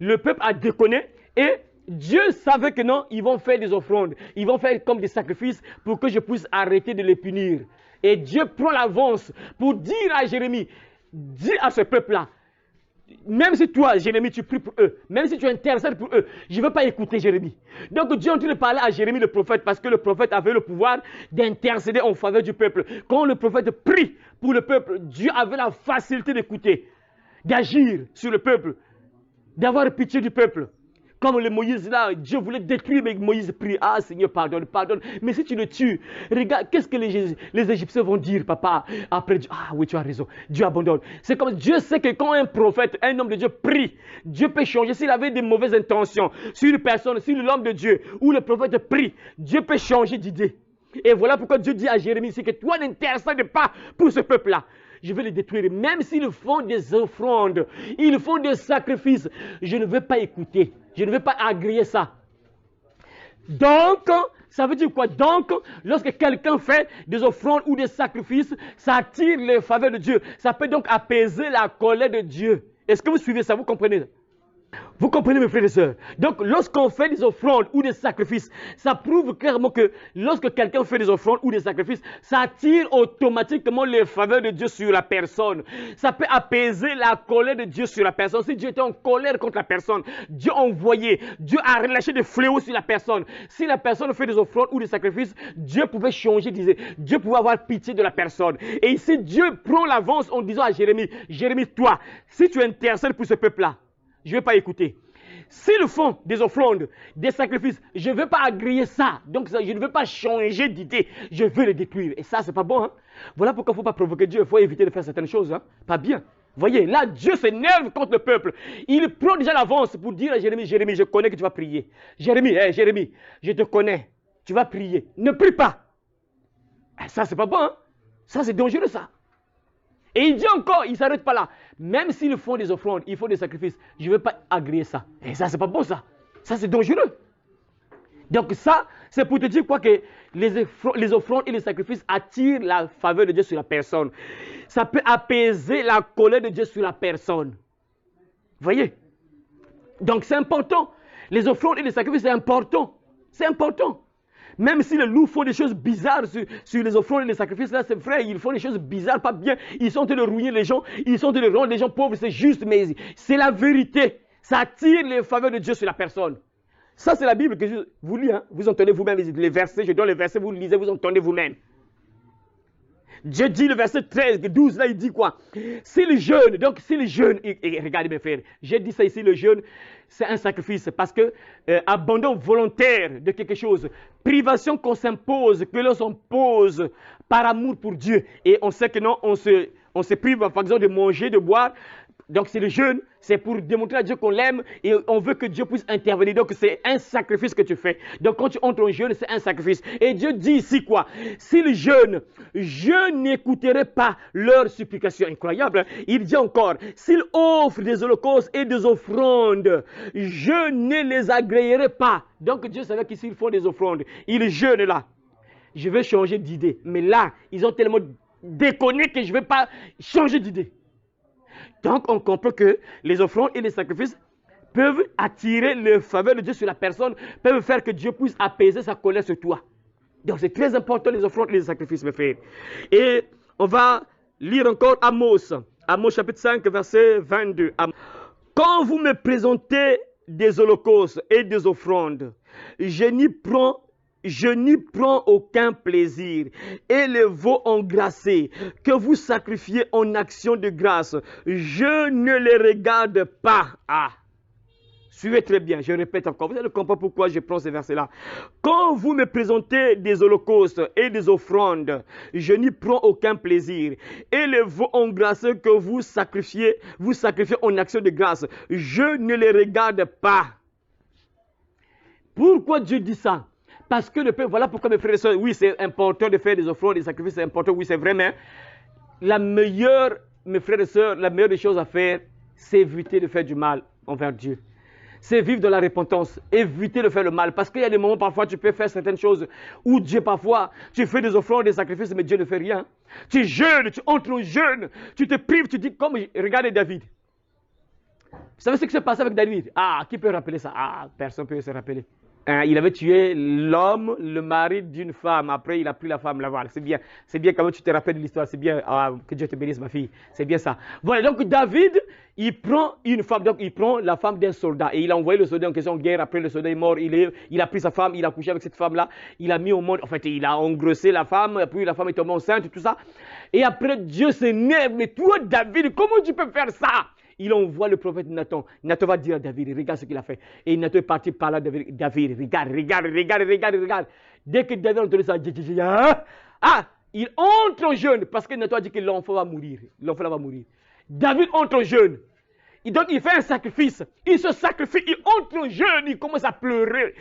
Speaker 1: le peuple a déconné et Dieu savait que non, ils vont faire des offrandes, ils vont faire comme des sacrifices pour que je puisse arrêter de les punir. Et Dieu prend l'avance pour dire à Jérémie, dis à ce peuple-là, même si toi, Jérémie, tu pries pour eux, même si tu intercèdes pour eux, je ne veux pas écouter Jérémie. Donc Dieu est en train de parler à Jérémie le prophète parce que le prophète avait le pouvoir d'intercéder en faveur du peuple. Quand le prophète prie pour le peuple, Dieu avait la facilité d'écouter, d'agir sur le peuple, d'avoir pitié du peuple. Comme le Moïse là, Dieu voulait détruire, mais Moïse prie, ah Seigneur, pardonne, pardonne. Mais si tu le tues, regarde, qu'est-ce que les Égyptiens vont dire, papa? Après, ah oui, tu as raison, Dieu abandonne. C'est comme Dieu sait que quand un prophète, un homme de Dieu prie, Dieu peut changer. S'il avait des mauvaises intentions sur une personne, sur l'homme de Dieu, ou le prophète prie, Dieu peut changer d'idée. Et voilà pourquoi Dieu dit à Jérémie, c'est que toi n'intercèdes pas pour ce peuple-là. Je vais les détruire, même s'ils font des offrandes, ils font des sacrifices, je ne vais pas écouter, je ne vais pas agréer ça. Donc, ça veut dire quoi? Donc, lorsque quelqu'un fait des offrandes ou des sacrifices, ça attire les faveurs de Dieu. Ça peut donc apaiser la colère de Dieu. Est-ce que vous suivez ça? Vous comprenez? Vous comprenez, mes frères et sœurs? Donc, lorsqu'on fait des offrandes ou des sacrifices, ça prouve clairement que lorsque quelqu'un fait des offrandes ou des sacrifices, ça attire automatiquement les faveurs de Dieu sur la personne. Ça peut apaiser la colère de Dieu sur la personne. Si Dieu était en colère contre la personne, Dieu a envoyé, Dieu a relâché des fléaux sur la personne. Si la personne fait des offrandes ou des sacrifices, Dieu pouvait changer, Dieu pouvait avoir pitié de la personne. Et ici, Dieu prend l'avance en disant à Jérémie, Jérémie, toi, si tu intercèdes pour ce peuple-là, je ne vais pas écouter. S'ils font des offrandes, des sacrifices, je ne veux pas agréer ça. Donc, je ne veux pas changer d'idée. Je veux les détruire. Et ça, ce n'est pas bon. Hein? Voilà pourquoi il ne faut pas provoquer Dieu. Il faut éviter de faire certaines choses. Hein? Pas bien. Voyez, là, Dieu s'énerve contre le peuple. Il prend déjà l'avance pour dire à Jérémie, Jérémie, je connais que tu vas prier. Jérémie, Jérémie, je te connais. Tu vas prier. Ne prie pas. Ça, ce n'est pas bon. Hein? Ça, c'est dangereux, ça. Et il dit encore, il ne s'arrête pas là. Même s'ils font des offrandes, ils font des sacrifices, je ne veux pas agréer ça. Et ça, c'est pas bon ça. Ça, c'est dangereux. Donc ça, c'est pour te dire quoi que les offrandes et les sacrifices attirent la faveur de Dieu sur la personne. Ça peut apaiser la colère de Dieu sur la personne. Vous voyez? Donc c'est important. Les offrandes et les sacrifices, c'est important. C'est important. Même si les loups font des choses bizarres sur les offrandes et les sacrifices, là, c'est vrai, ils font des choses bizarres, pas bien. Ils sont en train de ruiner les gens, ils sont en train de rendre les gens pauvres, c'est juste, mais c'est la vérité. Ça attire les faveurs de Dieu sur la personne. Ça, c'est la Bible que je vous lis, hein? Vous entendez vous-même les versets, je donne les versets, vous lisez, vous entendez vous-même. Dieu dit le verset 13, 12, là il dit quoi? C'est le jeûne, donc c'est le jeûne, et regardez mes frères, j'ai dit ça ici, le jeûne, c'est un sacrifice, parce que abandon volontaire de quelque chose, privation qu'on s'impose, que l'on s'impose par amour pour Dieu, et on sait que non, on se prive par exemple de manger, de boire. Donc c'est le jeûne, c'est pour démontrer à Dieu qu'on l'aime et on veut que Dieu puisse intervenir. Donc c'est un sacrifice que tu fais. Donc quand tu entres en jeûne, c'est un sacrifice. Et Dieu dit ici quoi? S'ils jeûnent, je n'écouterai pas leurs supplications. Incroyable. Hein? Il dit encore, s'ils offrent des holocaustes et des offrandes, je ne les agréerai pas. Donc Dieu savait qu'ici ils font des offrandes. Ils jeûnent là. Je vais changer d'idée. Mais là, ils ont tellement déconné que je ne vais pas changer d'idée. Donc, on comprend que les offrandes et les sacrifices peuvent attirer le faveur de Dieu sur la personne, peuvent faire que Dieu puisse apaiser sa colère sur toi. Donc, c'est très important les offrandes et les sacrifices, mes frères. Et on va lire encore Amos. Amos chapitre 5, verset 22. Quand vous me présentez des holocaustes et des offrandes, je n'y prends aucun plaisir. Et les veaux engraissés que vous sacrifiez en action de grâce, je ne les regarde pas. Ah, suivez très bien, je répète encore. Vous allez comprendre pourquoi je prends ces versets-là. Quand vous me présentez des holocaustes et des offrandes, je n'y prends aucun plaisir. Et les veaux engraissés que vous sacrifiez en action de grâce, je ne les regarde pas. Pourquoi Dieu dit ça? Parce que le peuple, voilà pourquoi mes frères et sœurs, oui, c'est important de faire des offrandes, des sacrifices, c'est important, oui, c'est vrai, mais la meilleure, mes frères et sœurs, la meilleure des choses à faire, c'est éviter de faire du mal envers Dieu. C'est vivre dans la repentance, éviter de faire le mal. Parce qu'il y a des moments, parfois, tu peux faire certaines choses où Dieu, parfois, tu fais des offrandes, des sacrifices, mais Dieu ne fait rien. Tu jeûnes, tu entres au jeûne, tu te prives, tu dis, comme, regardez David. Vous savez ce qui s'est passé avec David? Ah, qui peut rappeler ça? Ah, personne ne peut se rappeler. Il avait tué l'homme, le mari d'une femme. Après, il a pris la femme, la voilà. C'est bien quand même, tu te rappelles de l'histoire. C'est bien, que Dieu te bénisse, ma fille. C'est bien ça. Voilà, donc David, il prend une femme, donc il prend la femme d'un soldat. Et il a envoyé le soldat en question en guerre. Après, le soldat est mort. Il a pris sa femme, il a couché avec cette femme-là. Il a mis au monde, en fait, il a engrossé la femme. Puis la femme est tombée enceinte, tout ça. Et après, Dieu s'énerve. Mais toi, David, comment tu peux faire ça? Il envoie le prophète Nathan. Nathan va dire à David, regarde ce qu'il a fait. Et Nathan est parti par là, David, regarde. Dès que David a entendu ça, il entre en jeûne parce que Nathan a dit que l'enfant va mourir. L'enfant là va mourir. David entre en jeûne. Donc il fait un sacrifice. Il se sacrifie, il entre en jeûne, il commence à pleurer.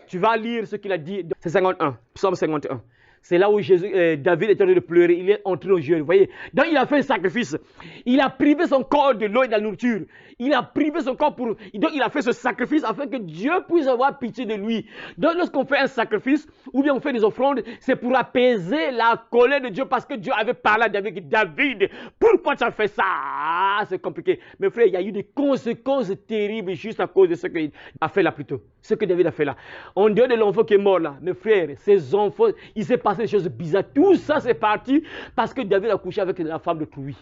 Speaker 1: Tu vas lire ce qu'il a dit. C'est 51, Psaume 51. C'est là où David est en train de pleurer. Il est entré au jeûne. Vous voyez? Donc il a fait un sacrifice. Il a privé son corps de l'eau et de la nourriture. Il a privé son corps pour... Donc il a fait ce sacrifice afin que Dieu puisse avoir pitié de lui. Donc lorsqu'on fait un sacrifice ou bien on fait des offrandes, c'est pour apaiser la colère de Dieu parce que Dieu avait parlé à David. David, pourquoi tu as fait ça? Ah, c'est compliqué. Mais frère, il y a eu des conséquences terribles juste à cause de ce qu'il a fait là plutôt. Ce que David a fait là. En dehors de l'enfant qui est mort là, mes frères, ces enfants, il s'est passé des choses bizarres. Tout ça c'est parti parce que David a couché avec la femme de lui.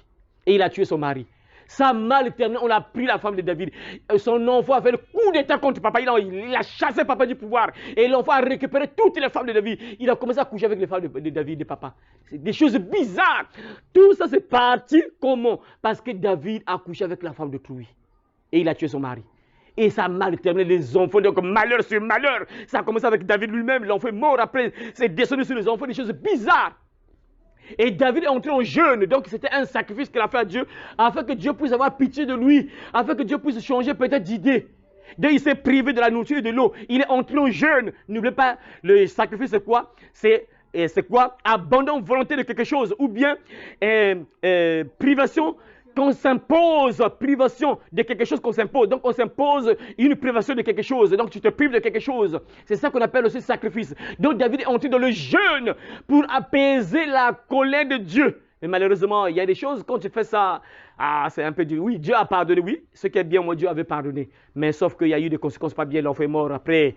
Speaker 1: Et il a tué son mari. Ça mal terminé, on a pris la femme de David. Son enfant a fait le coup d'état contre papa. Il a chassé papa du pouvoir. Et l'enfant a récupéré toutes les femmes de David. Il a commencé à coucher avec les femmes de David, de papa. C'est des choses bizarres. Tout ça c'est parti comment? Parce que David a couché avec la femme de lui. Et il a tué son mari. Et ça a mal terminé les enfants, donc malheur sur malheur. Ça a commencé avec David lui-même, l'enfant est mort après, c'est descendu sur les enfants, des choses bizarres. Et David est entré en jeûne, donc c'était un sacrifice qu'il a fait à Dieu, afin que Dieu puisse avoir pitié de lui, afin que Dieu puisse changer peut-être d'idée. Donc il s'est privé de la nourriture et de l'eau, il est entré en jeûne. N'oubliez pas, le sacrifice c'est quoi? C'est quoi? Abandon volonté de quelque chose, ou bien privation qu'on s'impose, privation de quelque chose qu'on s'impose. Donc on s'impose une privation de quelque chose. Donc tu te prives de quelque chose. C'est ça qu'on appelle aussi sacrifice. Donc David est entré dans le jeûne pour apaiser la colère de Dieu. Mais malheureusement, il y a des choses, quand tu fais ça, ah, c'est un peu dur. Oui, Dieu a pardonné, oui. Ce qui est bien, moi, Dieu avait pardonné. Mais sauf qu'il y a eu des conséquences pas bien, l'enfant est mort. Après,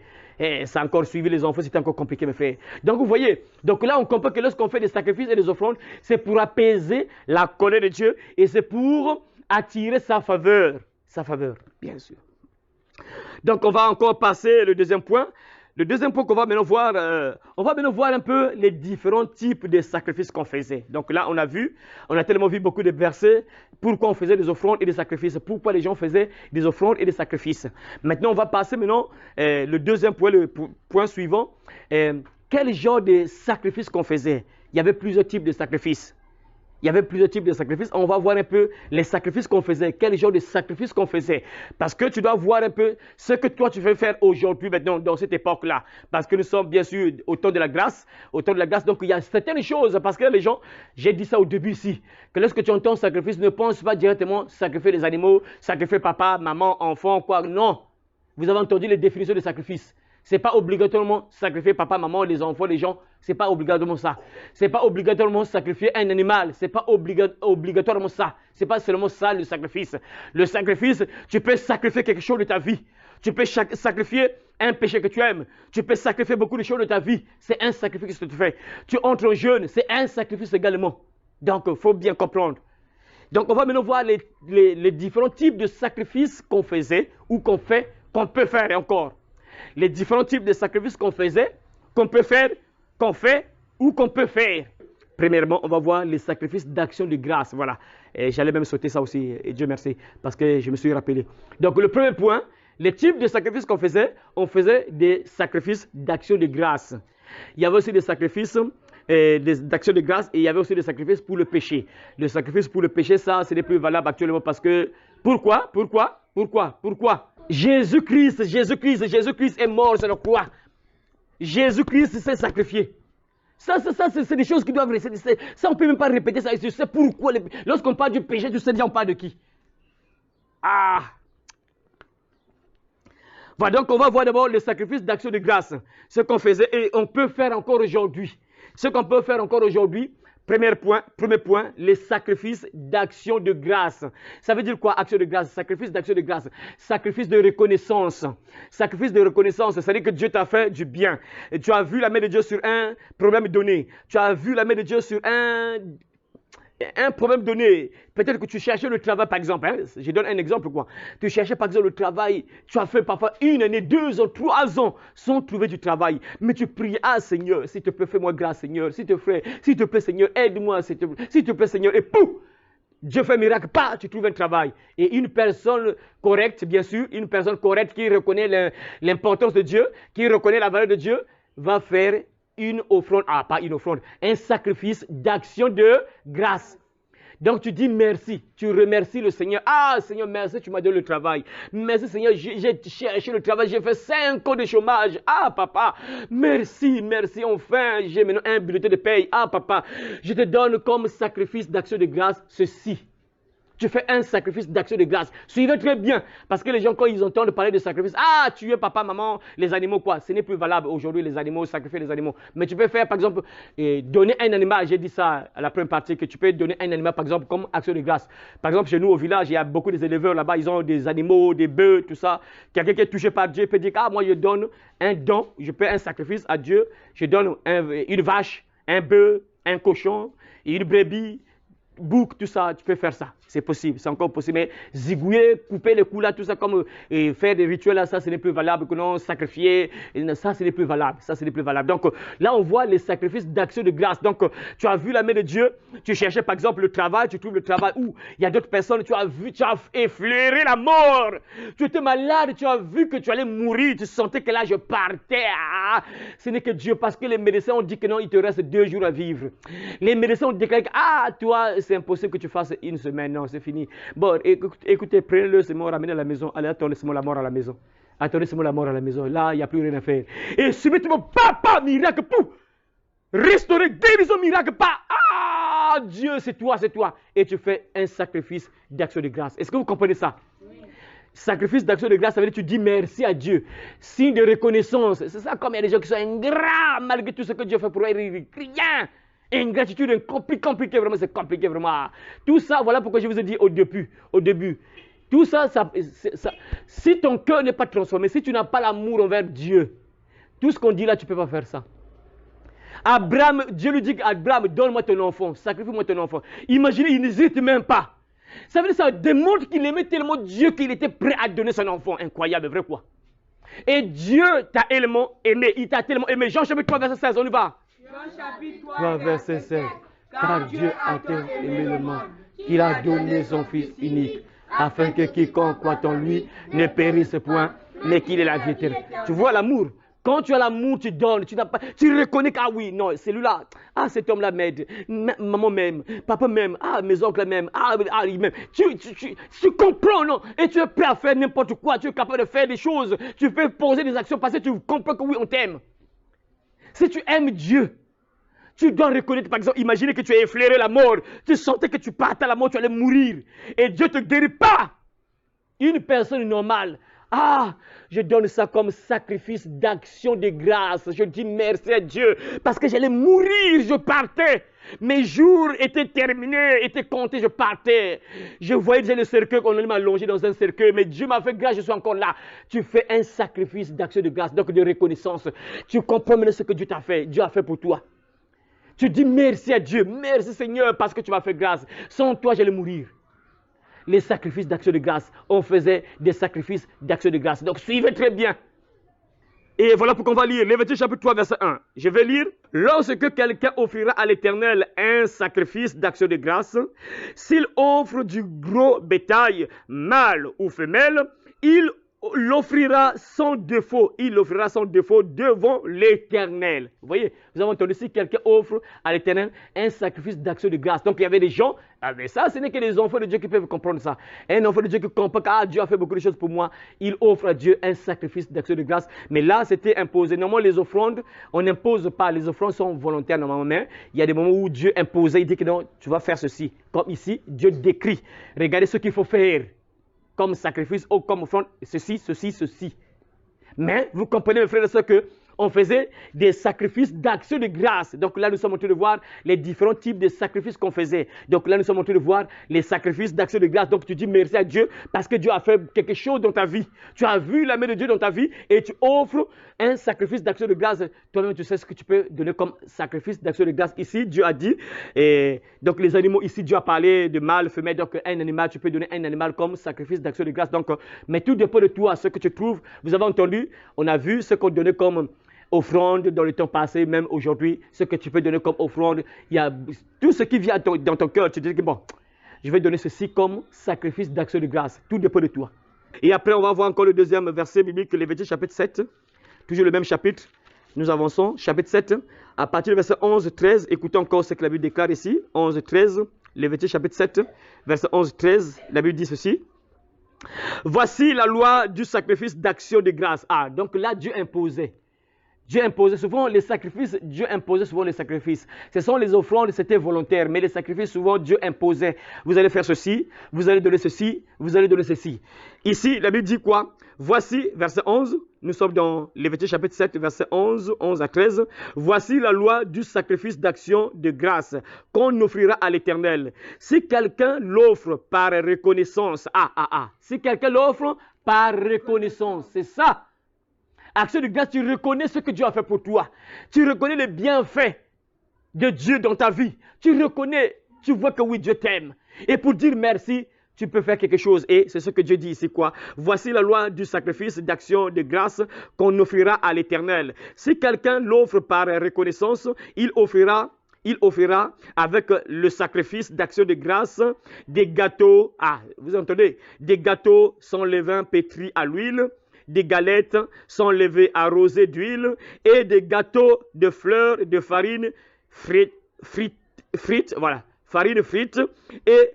Speaker 1: ça a encore suivi les enfants, c'était encore compliqué, mes frères. Donc, vous voyez, donc là, on comprend que lorsqu'on fait des sacrifices et des offrandes, c'est pour apaiser la colère de Dieu et c'est pour attirer sa faveur. Sa faveur, bien sûr. Donc, on va encore passer le deuxième point. Le deuxième point qu'on va maintenant voir, un peu les différents types de sacrifices qu'on faisait. Donc là, on a tellement vu beaucoup de versets, pourquoi on faisait des offrandes et des sacrifices, pourquoi les gens faisaient des offrandes et des sacrifices. Maintenant, on va passer le deuxième point, le point suivant. Quel genre de sacrifices qu'on faisait? Il y avait plusieurs types de sacrifices. On va voir un peu les sacrifices qu'on faisait, quel genre de sacrifices qu'on faisait. Parce que tu dois voir un peu ce que toi tu veux faire aujourd'hui, maintenant, dans cette époque-là. Parce que nous sommes bien sûr au temps de la grâce. Donc il y a certaines choses, parce que les gens, j'ai dit ça au début ici, que lorsque tu entends sacrifice, ne pense pas directement sacrifier les animaux, sacrifier papa, maman, enfant, quoi. Non. Vous avez entendu les définitions de sacrifice. Ce n'est pas obligatoirement sacrifier papa, maman, les enfants, les gens. Ce n'est pas obligatoirement ça. Ce n'est pas obligatoirement sacrifier un animal. Ce n'est pas obligatoirement ça. Ce n'est pas seulement ça le sacrifice. Le sacrifice, tu peux sacrifier quelque chose de ta vie. Tu peux sacrifier un péché que tu aimes. Tu peux sacrifier beaucoup de choses de ta vie. C'est un sacrifice que tu fais. Tu entres en jeûne. C'est un sacrifice également. Donc, il faut bien comprendre. Donc, on va maintenant voir les différents types de sacrifices qu'on faisait ou qu'on fait, qu'on peut faire encore. Les différents types de sacrifices qu'on faisait, qu'on peut faire, qu'on fait ou qu'on peut faire. Premièrement, on va voir les sacrifices d'action de grâce. Voilà. J'allais même sauter ça aussi, et Dieu merci, parce que je me suis rappelé. Donc, le premier point, les types de sacrifices qu'on faisait, on faisait des sacrifices d'action de grâce. Il y avait aussi des sacrifices d'action de grâce et il y avait aussi des sacrifices pour le péché. Le sacrifice pour le péché, ça, ce n'est plus valable actuellement parce que... Pourquoi? Jésus-Christ est mort sur la croix. Jésus-Christ s'est sacrifié. Ça, c'est des choses qui doivent rester. Ça, on ne peut même pas répéter ça. C'est pourquoi, lorsqu'on parle du péché, tu sais déjà on parle de qui? Ah! Voilà, donc on va voir d'abord le sacrifice d'action de grâce. Ce qu'on faisait et on peut faire encore aujourd'hui. Premier point, les sacrifices d'action de grâce. Ça veut dire quoi, action de grâce? Sacrifice d'action de grâce. Sacrifice de reconnaissance. Sacrifice de reconnaissance, c'est-à-dire que Dieu t'a fait du bien. Et tu as vu la main de Dieu sur un problème donné. Tu as vu la main de Dieu sur un problème donné. Peut-être que tu cherchais le travail, par exemple. Hein? Je donne un exemple, quoi. Tu cherchais, par exemple, le travail. Tu as fait parfois 1 année, 2 ans, 3 ans sans trouver du travail. Mais tu priais, ah Seigneur, s'il te plaît, fais-moi grâce, Seigneur. S'il te plaît, Seigneur, aide-moi, s'il te plaît, Seigneur. Et pouf! Dieu fait un miracle, tu trouves un travail. Et une personne correcte, bien sûr, une personne correcte qui reconnaît l'importance de Dieu, qui reconnaît la valeur de Dieu, va faire une offrande, pas une offrande, un sacrifice d'action de grâce. Donc tu dis merci, tu remercies le Seigneur. Ah Seigneur, merci, tu m'as donné le travail. Merci Seigneur, j'ai cherché le travail, j'ai fait 5 ans de chômage. Ah papa, merci, enfin, j'ai maintenant un bulletin de paye. Ah papa, je te donne comme sacrifice d'action de grâce ceci. Tu fais un sacrifice d'action de grâce. Suivez très bien. Parce que les gens, quand ils entendent parler de sacrifice, ah, tu es papa, maman, les animaux, quoi. Ce n'est plus valable aujourd'hui, les animaux, sacrifier les animaux. Mais tu peux faire, par exemple, donner un animal. J'ai dit ça à la première partie, que tu peux donner un animal, par exemple, comme action de grâce. Par exemple, chez nous, au village, il y a beaucoup d'éleveurs là-bas. Ils ont des animaux, des bœufs, tout ça. Quelqu'un qui est touché par Dieu peut dire, ah, moi, je donne un don. Je fais un sacrifice à Dieu. Je donne une vache, un bœuf, un cochon, une brebis, bouc, tout ça, tu peux faire ça. C'est possible, c'est encore possible. Mais zigouiller, couper les coups là, tout ça, comme faire des rituels là, ça, ce n'est plus valable. Que non, sacrifier, ça, ce n'est plus valable. Donc là, on voit les sacrifices d'action de grâce. Donc, tu as vu la main de Dieu, tu cherchais par exemple le travail, tu trouves le travail où il y a d'autres personnes, tu as effleuré la mort. Tu étais malade, tu as vu que tu allais mourir, tu sentais que là, je partais. Ah, ce n'est que Dieu, parce que les médecins ont dit que non, il te reste 2 jours à vivre. Les médecins ont déclaré que, ah, toi, c'est impossible que tu fasses 1 semaine. Non, c'est fini. Bon, écoutez, prenez-le, c'est mort, ramenez à la maison. Allez, attendez-moi la mort à la maison. Là, il n'y a plus rien à faire. Et subitement, papa, miracle, pouf! Restaurer, guérison, miracle, pas. Ah, Dieu, c'est toi. Et tu fais un sacrifice d'action de grâce. Est-ce que vous comprenez ça? Oui. Sacrifice d'action de grâce, ça veut dire que tu dis merci à Dieu. Signe de reconnaissance. C'est ça, comme il y a des gens qui sont ingrats, malgré tout ce que Dieu fait pour eux, rien. Ingratitude, compliqué, vraiment, c'est compliqué, vraiment. Tout ça, voilà pourquoi je vous ai dit au début. Tout ça, si ton cœur n'est pas transformé, si tu n'as pas l'amour envers Dieu, tout ce qu'on dit là, tu ne peux pas faire ça. Abraham, Dieu lui dit à Abraham, donne-moi ton enfant, sacrifie-moi ton enfant. Imaginez, il n'hésite même pas. Ça veut dire ça démontre qu'il aimait tellement Dieu qu'il était prêt à donner son enfant. Incroyable, vrai quoi. Et Dieu t'a tellement aimé, il t'a tellement aimé. Jean chapitre 3, verset 16, on y va.
Speaker 2: Jean chapitre 3,
Speaker 1: verset 16. Car Dieu a tant aimé le monde qu'il a donné son Fils unique, afin que quiconque croit en lui ne périsse point, mais qu'il ait la vie éternelle. Tu vois l'amour? Quand tu as l'amour, tu donnes, tu reconnais que, ah oui, non, celui-là, ah cet homme-là m'aide, maman m'aime, papa m'aime, ah mes oncles m'aiment, ah il m'aime. Tu comprends, non? Et tu es prêt à faire n'importe quoi, tu es capable de faire des choses, tu peux poser des actions parce que tu comprends que oui, on t'aime. Si tu aimes Dieu, tu dois reconnaître, par exemple, imaginez que tu as effleuré la mort, tu sentais que tu partais à la mort, tu allais mourir, et Dieu ne te guérit pas. Une personne normale, ah, je donne ça comme sacrifice d'action de grâce. Je dis merci à Dieu parce que j'allais mourir, je partais. Mes jours étaient terminés, étaient comptés, je partais. Je voyais déjà le cercueil qu'on allait m'allonger dans un cercueil, mais Dieu m'a fait grâce, je suis encore là. Tu fais un sacrifice d'action de grâce, donc de reconnaissance. Tu comprends maintenant ce que Dieu t'a fait, Dieu a fait pour toi. Tu dis merci à Dieu, merci Seigneur parce que tu m'as fait grâce. Sans toi, j'allais mourir. Les sacrifices d'action de grâce. On faisait des sacrifices d'action de grâce. Donc, suivez très bien. Et voilà pourquoi on va lire Lévitique chapitre 3, verset 1. Je vais lire. Lorsque quelqu'un offrira à l'Éternel un sacrifice d'action de grâce, s'il offre du gros bétail, mâle ou femelle, il l'offrira sans défaut. Il l'offrira sans défaut devant l'Éternel. Vous voyez, vous avez entendu, si quelqu'un offre à l'Éternel un sacrifice d'action de grâce. Donc il y avait des gens, mais ça ce n'est que les enfants de Dieu qui peuvent comprendre ça. Un enfant de Dieu qui comprend que Dieu a fait beaucoup de choses pour moi, il offre à Dieu un sacrifice d'action de grâce. Mais là c'était imposé. Normalement les offrandes, on n'impose pas. Les offrandes sont volontaires normalement. Mais il y a des moments où Dieu imposait, il dit que non, tu vas faire ceci. Comme ici, Dieu décrit. Regardez ce qu'il faut faire. Comme sacrifice ou comme offrande, ceci. Mais vous comprenez, mes frères et sœurs, qu'on faisait des sacrifices d'action de grâce. Donc là, nous sommes en train de voir les différents types de sacrifices qu'on faisait. Donc là, nous sommes en train de voir les sacrifices d'action de grâce. Donc tu dis merci à Dieu parce que Dieu a fait quelque chose dans ta vie. Tu as vu la main de Dieu dans ta vie et tu offres un sacrifice d'action de grâce. Toi-même, tu sais ce que tu peux donner comme sacrifice d'action de grâce. Ici, Dieu a dit, et donc les animaux, ici, Dieu a parlé de mâle, femelle. Donc un animal, tu peux donner un animal comme sacrifice d'action de grâce. Donc, mais tout dépend de toi, ce que tu trouves. Vous avez entendu, on a vu ce qu'on donnait comme offrande dans le temps passé, même aujourd'hui, ce que tu peux donner comme offrande. Il y a tout ce qui vient dans ton cœur. Tu dis que bon, je vais donner ceci comme sacrifice d'action de grâce. Tout dépend de toi. Et après, on va voir encore le deuxième verset biblique, Lévitique chapitre 7. Toujours le même chapitre. Nous avançons. Chapitre 7, à partir du verset 11, 13. Écoutez encore ce que la Bible déclare ici. 11, 13. Lévitique chapitre 7, verset 11, 13. La Bible dit ceci. Voici la loi du sacrifice d'action de grâce. Ah, donc là, Dieu imposait. Dieu imposait souvent les sacrifices, Dieu imposait souvent les sacrifices. Ce sont les offrandes, c'était volontaire, mais les sacrifices, souvent, Dieu imposait. Vous allez faire ceci, vous allez donner ceci, vous allez donner ceci. Ici, la Bible dit quoi? Voici, verset 11, nous sommes dans Lévitique chapitre 7, verset 11, 11 à 13. Voici la loi du sacrifice d'action de grâce qu'on offrira à l'Éternel. Si quelqu'un l'offre par reconnaissance, si quelqu'un l'offre par reconnaissance, c'est ça. Action de grâce, tu reconnais ce que Dieu a fait pour toi. Tu reconnais les bienfaits de Dieu dans ta vie. Tu reconnais, tu vois que oui, Dieu t'aime. Et pour dire merci, tu peux faire quelque chose. Et c'est ce que Dieu dit ici, quoi. Voici la loi du sacrifice d'action de grâce qu'on offrira à l'Éternel. Si quelqu'un l'offre par reconnaissance, il offrira avec le sacrifice d'action de grâce des gâteaux, vous entendez, des gâteaux sans levain pétris à l'huile, des galettes sans lever arrosées d'huile et des gâteaux de fleurs de farine frites, voilà, farine frite et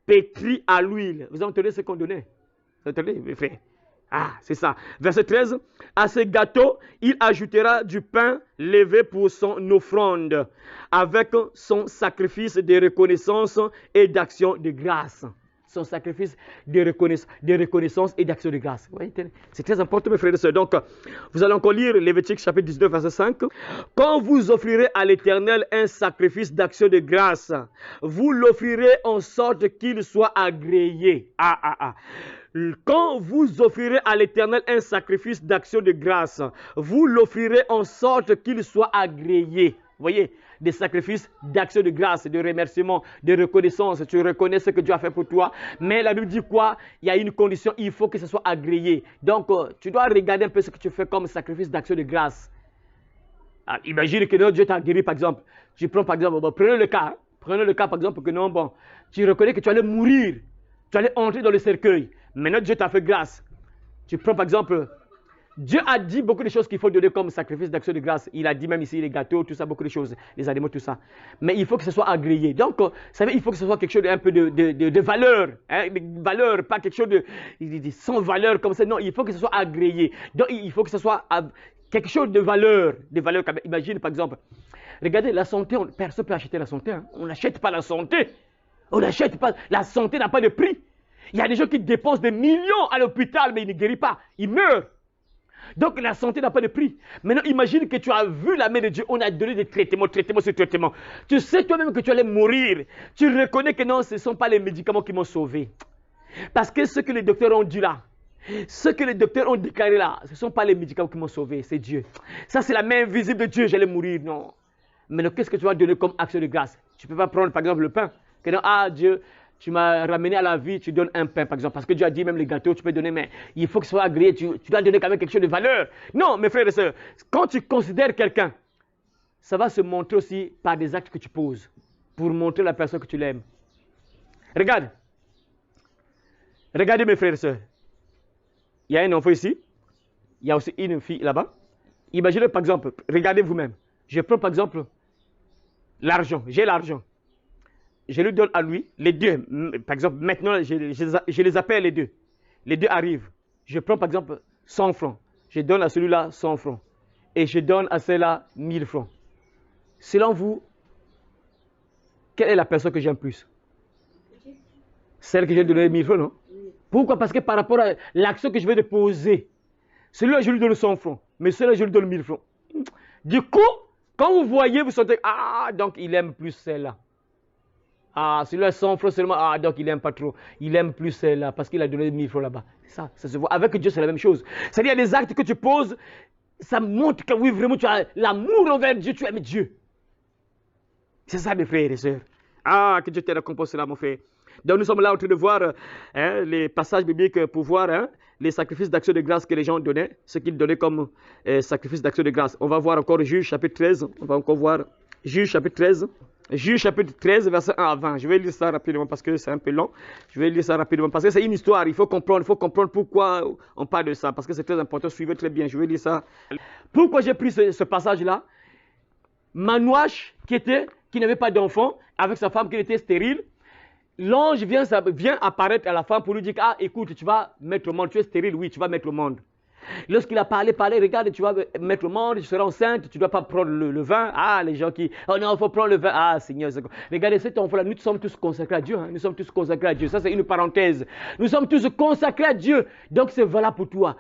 Speaker 1: pétrie à l'huile. Vous entendez ce qu'on donnait? Vous entendez, mes frères? C'est ça. Verset 13. À ces gâteaux, il ajoutera du pain levé pour son offrande, avec son sacrifice de reconnaissance et d'action de grâce. son sacrifice de reconnaissance et d'action de grâce. C'est très important, mes frères et sœurs. Donc, vous allez encore lire Lévitique chapitre 19, verset 5. Quand vous offrirez à l'Éternel un sacrifice d'action de grâce, vous l'offrirez en sorte qu'il soit agréé. Quand vous offrirez à l'Éternel un sacrifice d'action de grâce, vous l'offrirez en sorte qu'il soit agréé. Vous voyez, des sacrifices d'action de grâce, de remerciement, de reconnaissance. Tu reconnais ce que Dieu a fait pour toi. Mais la Bible dit quoi? Il y a une condition, il faut que ce soit agréé. Donc, tu dois regarder un peu ce que tu fais comme sacrifice d'action de grâce. Alors, imagine que non, Dieu t'a guéri, par exemple. Tu prends, par exemple, prenez le cas. Prenez le cas, par exemple, que non, bon, tu reconnais que tu allais mourir. Tu allais entrer dans le cercueil. Maintenant, Dieu t'a fait grâce. Tu prends, par exemple, Dieu a dit beaucoup de choses qu'il faut donner comme sacrifice d'action de grâce. Il a dit même ici les gâteaux, tout ça, beaucoup de choses, les animaux, tout ça. Mais il faut que ce soit agréé. Donc, ça veut dire qu'il faut que ce soit quelque chose d'un peu de valeur. Hein, de valeur, pas quelque chose de sans valeur comme ça. Non, il faut que ce soit agréé. Donc, il faut que ce soit quelque chose de valeur. De valeur. Imagine, par exemple, regardez, la santé, personne ne peut acheter la santé. Hein. On n'achète pas la santé. On n'achète pas. La santé n'a pas de prix. Il y a des gens qui dépensent des millions à l'hôpital, mais ils ne guérissent pas. Ils meurent. Donc la santé n'a pas de prix. Maintenant, imagine que tu as vu la main de Dieu. On a donné des traitements, traitements sur traitements. Tu sais toi-même que tu allais mourir. Tu reconnais que non, ce ne sont pas les médicaments qui m'ont sauvé. Parce que ce que les docteurs ont dit là, ce que les docteurs ont déclaré là, ce ne sont pas les médicaments qui m'ont sauvé, c'est Dieu. Ça, c'est la main invisible de Dieu, j'allais mourir. Non. Maintenant, qu'est-ce que tu vas donner comme action de grâce? Tu ne peux pas prendre par exemple le pain. Que non, Dieu, tu m'as ramené à la vie, tu donnes un pain, par exemple. Parce que Dieu a dit même les gâteaux, tu peux donner, mais il faut que ce soit agréé. Tu dois donner quand même quelque chose de valeur. Non, mes frères et sœurs, quand tu considères quelqu'un, ça va se montrer aussi par des actes que tu poses pour montrer la personne que tu l'aimes. Regarde. Regardez mes frères et sœurs. Il y a un enfant ici. Il y a aussi une fille là-bas. Imaginez par exemple, regardez vous-même. Je prends par exemple l'argent. J'ai l'argent. Je lui donne à lui, les deux, par exemple, maintenant, je les appelle les deux. Les deux arrivent. Je prends par exemple 100 francs. Je donne à celui-là 100 francs. Et je donne à celui-là 1000 francs. Selon vous, quelle est la personne que j'aime plus? Celle que j'ai donnée 1000 francs, non? Pourquoi? Parce que par rapport à l'action que je vais déposer, celui-là, je lui donne 100 francs. Mais celui-là, je lui donne 1000 francs. Du coup, quand vous voyez, vous sentez, donc il aime plus celle-là. Celui-là 100 francs seulement, donc il n'aime pas trop. Il aime plus celle-là parce qu'il a donné 1000 francs là-bas. Ça se voit. Avec Dieu, c'est la même chose. C'est-à-dire, il y a des actes que tu poses, ça montre que oui, vraiment, tu as l'amour envers Dieu, tu aimes Dieu. C'est ça, mes frères et sœurs. Que Dieu te récompense là, mon frère. Donc, nous sommes là en train de voir les passages bibliques pour voir les sacrifices d'action de grâce que les gens donnaient, ce qu'ils donnaient comme sacrifice d'action de grâce. On va voir encore Juge chapitre 13. On va encore voir Juge chapitre 13. Juge chapitre 13, verset 1 à 20. Je vais lire ça rapidement parce que c'est un peu long. Je vais lire ça rapidement parce que c'est une histoire. Il faut comprendre pourquoi on parle de ça. Parce que c'est très important. Suivez très bien. Je vais lire ça. Pourquoi j'ai pris ce passage-là? Manouche, qui n'avait pas d'enfant, avec sa femme qui était stérile. L'ange vient apparaître à la femme pour lui dire, écoute, tu vas mettre au monde. Tu es stérile, oui, tu vas mettre au monde. Lorsqu'il a parlé, regarde, tu vas mettre au monde, tu seras enceinte, tu ne dois pas prendre le vin. Les gens qui, oh non, il faut prendre le vin. Seigneur, regardez cet enfant-là, nous sommes tous consacrés à Dieu. Nous sommes tous consacrés à Dieu. Ça, c'est une parenthèse. Nous sommes tous consacrés à Dieu. Donc, c'est valable pour toi.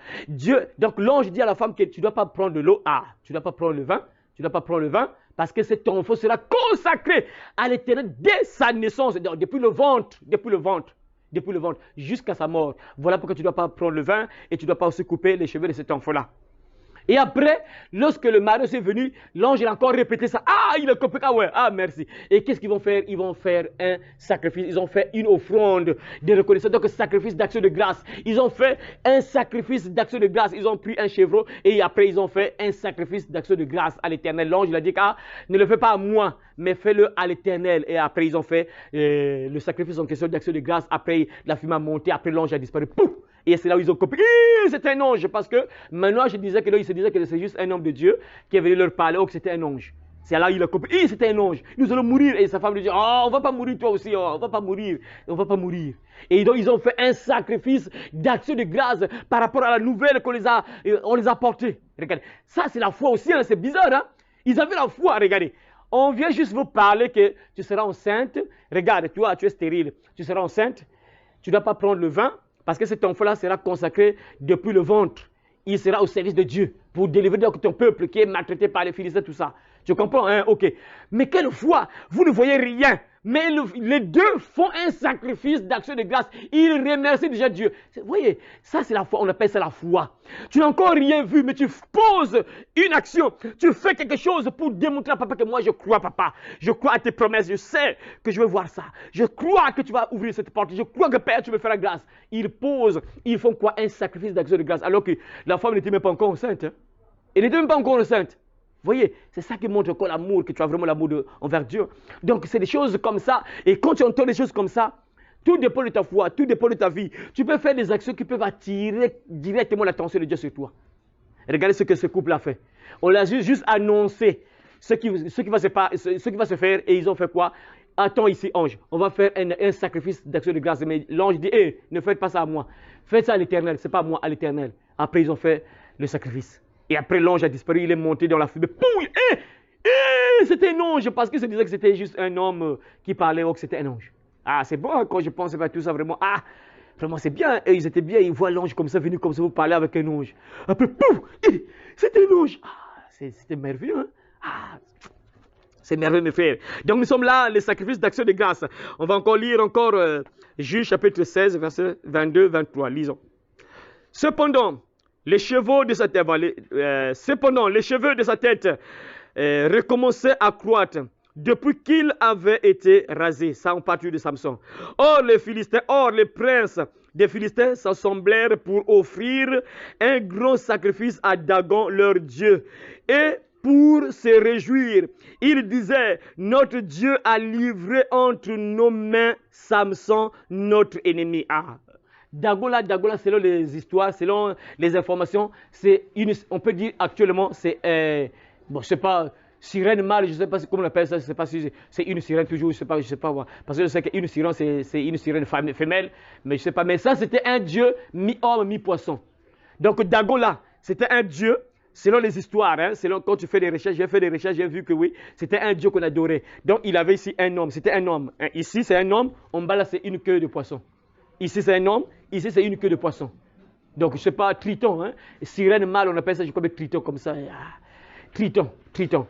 Speaker 1: Donc, l'ange dit à la femme que tu ne dois pas prendre de l'eau. Tu ne dois pas prendre le vin. Tu ne dois pas prendre le vin. Parce que cet enfant sera consacré à l'Éternel dès sa naissance, depuis le ventre, jusqu'à sa mort. Voilà pourquoi tu ne dois pas prendre le vin et tu ne dois pas aussi couper les cheveux de cet enfant-là. Et après, lorsque le mari est venu, l'ange a encore répété ça. Il a compris. Merci. Et qu'est-ce qu'ils vont faire? Ils vont faire un sacrifice. Ils ont fait une offrande de reconnaissance. Donc, sacrifice d'action de grâce. Ils ont fait un sacrifice d'action de grâce. Ils ont pris un chevreau et après, ils ont fait un sacrifice d'action de grâce à l'Éternel. L'ange, il a dit, ne le fais pas à moi, mais fais-le à l'Éternel. Et après, ils ont fait le sacrifice en question d'action de grâce. Après, la fumée a monté. Après, l'ange a disparu. Pouf! Et c'est là où ils ont compris. C'est un ange. Parce que maintenant, il se disait que c'est juste un homme de Dieu qui est venu leur parler. Que c'était un ange. C'est là où il a compris. C'était un ange. Nous allons mourir. Et sa femme lui dit, on ne va pas mourir toi aussi. On ne va pas mourir. On ne va pas mourir. Et donc, ils ont fait un sacrifice d'action de grâce par rapport à la nouvelle qu'on les a apportée. Regardez. Ça, c'est la foi aussi. C'est bizarre. Ils avaient la foi. Regardez. On vient juste vous parler que tu seras enceinte. Regarde, toi, tu es stérile. Tu seras enceinte. tu ne dois pas prendre le vin parce que cet enfant-là sera consacré depuis le ventre. Il sera au service de Dieu pour délivrer donc ton peuple qui est maltraité par les Philistins, tout ça. Tu comprends, hein? Ok. Mais quelquefois, vous ne voyez rien. Mais les deux font un sacrifice d'action de grâce. Ils remercient déjà Dieu. Vous voyez, ça c'est la foi, on appelle ça la foi. Tu n'as encore rien vu, mais tu poses une action. Tu fais quelque chose pour démontrer à papa que moi je crois, papa. Je crois à tes promesses, je sais que je vais voir ça. Je crois que tu vas ouvrir cette porte. Je crois que Père, tu me feras grâce. Ils posent, ils font quoi? Un sacrifice d'action de grâce. Alors que la femme n'était même pas encore enceinte. Hein? Elle n'était même pas encore enceinte. Vous voyez, c'est ça qui montre encore l'amour, que tu as vraiment l'amour envers Dieu. Donc, c'est des choses comme ça. Et quand tu entends des choses comme ça, tout dépend de ta foi, tout dépend de ta vie. Tu peux faire des actions qui peuvent attirer directement l'attention de Dieu sur toi. Regardez ce que ce couple a fait. On l'a juste annoncé ce qui va se faire et ils ont fait quoi? Attends ici, ange, on va faire un sacrifice d'action de grâce. Mais l'ange dit, hé, ne faites pas ça à moi. Faites ça à l'Éternel, ce n'est pas à moi, à l'Éternel. Après, ils ont fait le sacrifice. Et après, l'ange a disparu, il est monté dans la fumée. Pouille! C'était un ange, parce que se disait que c'était juste un homme qui parlait, ou que c'était un ange. Ah, c'est bon, quand je pense à tout ça, vraiment. Ah, vraiment, c'est bien. Et ils étaient bien, ils voient l'ange comme ça, venu comme ça, vous parler avec un ange. Après, pouf! C'était un ange. Ah, c'était merveilleux, hein? Ah, c'est merveilleux, mes frères. Donc, nous sommes là, les sacrifices d'action de grâce. On va encore lire Juge chapitre 16, versets 22-23. Lisons. Cependant, les cheveux de sa tête, recommençaient à croître depuis qu'il avait été rasé. Ça, on parle de Samson. Or, les princes des Philistins s'assemblèrent pour offrir un grand sacrifice à Dagon, leur Dieu. Et pour se réjouir, ils disaient, notre Dieu a livré entre nos mains Samson, notre ennemi. Ah. Dagon là, selon les histoires, selon les informations, on peut dire actuellement, c'est, bon, je sais pas, sirène mâle, je ne sais pas comment on appelle ça, je ne sais pas si c'est une sirène toujours, je ne sais pas, parce que je sais qu'une sirène, c'est une sirène femelle, mais je ne sais pas, mais ça c'était un dieu mi-homme, mi-poisson. Donc Dagon là, c'était un dieu, selon les histoires, hein, selon quand tu fais des recherches, j'ai fait des recherches, j'ai vu que oui, c'était un dieu qu'on adorait. Donc il avait ici un homme, c'était un homme, hein. Ici c'est un homme, en bas là c'est une queue de poisson. Ici, c'est un homme. Ici, c'est une queue de poisson. Donc, je ne sais pas, triton. Hein? Sirène mâle, on appelle ça, je crois, triton comme ça. Ah, triton.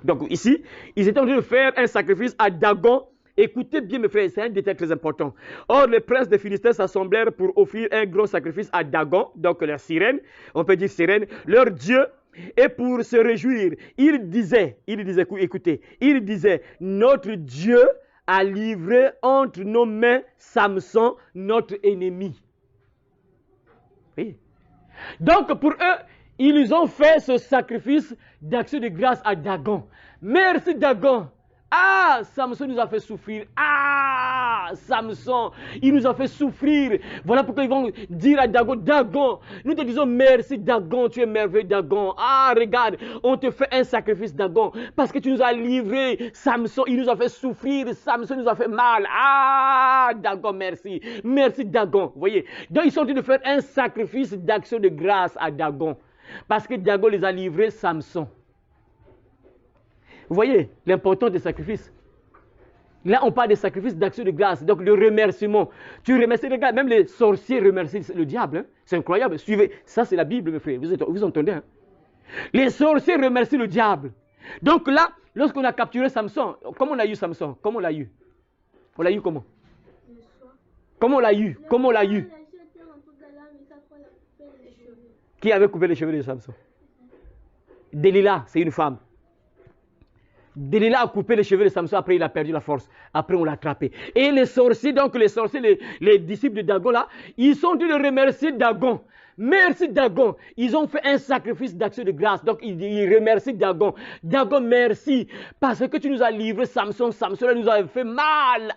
Speaker 1: Donc, ici, ils étaient en train de faire un sacrifice à Dagon. Écoutez bien, mes frères, c'est un détail très important. Or, les princes des Philistins s'assemblèrent pour offrir un gros sacrifice à Dagon, donc leur sirène, on peut dire sirène, leur dieu. Et pour se réjouir, ils disaient, écoutez, notre Dieu a livré entre nos mains Samson, notre ennemi. Oui. Donc pour eux, ils ont fait ce sacrifice d'action de grâce à Dagon. Merci Dagon. Ah, Samson nous a fait souffrir. Ah, Samson, il nous a fait souffrir. Voilà pourquoi ils vont dire à Dagon, Dagon, nous te disons merci Dagon, tu es merveilleux Dagon. Ah, regarde, on te fait un sacrifice Dagon, parce que tu nous as livré. Samson, il nous a fait souffrir. Samson nous a fait mal. Ah, Dagon, merci. Merci Dagon. Vous voyez, donc ils sont en train de faire un sacrifice d'action de grâce à Dagon, parce que Dagon les a livrés Samson. Vous voyez l'importance des sacrifices. Là, on parle des sacrifices d'action de grâce, donc le remerciement. Tu remercies, regarde, même les sorciers remercient le diable. Hein? C'est incroyable. Suivez, ça c'est la Bible, mes frères. Vous entendez? Hein? Les sorciers remercient le diable. Donc là, lorsqu'on a capturé Samson, comment on a eu Samson? Comment on l'a eu? On l'a eu comment? Comment on l'a eu? Comment on l'a eu? Qui avait coupé les cheveux de Samson? Delilah, c'est une femme. Delilah a coupé les cheveux de Samson, après il a perdu la force. Après on l'a attrapé. Et les sorciers, les disciples de Dagon là, ils sont dû remercier Dagon. Merci Dagon. Ils ont fait un sacrifice d'action de grâce. Donc ils remercient Dagon. Dagon, merci. Parce que tu nous as livré Samson. Samson là, nous a fait mal.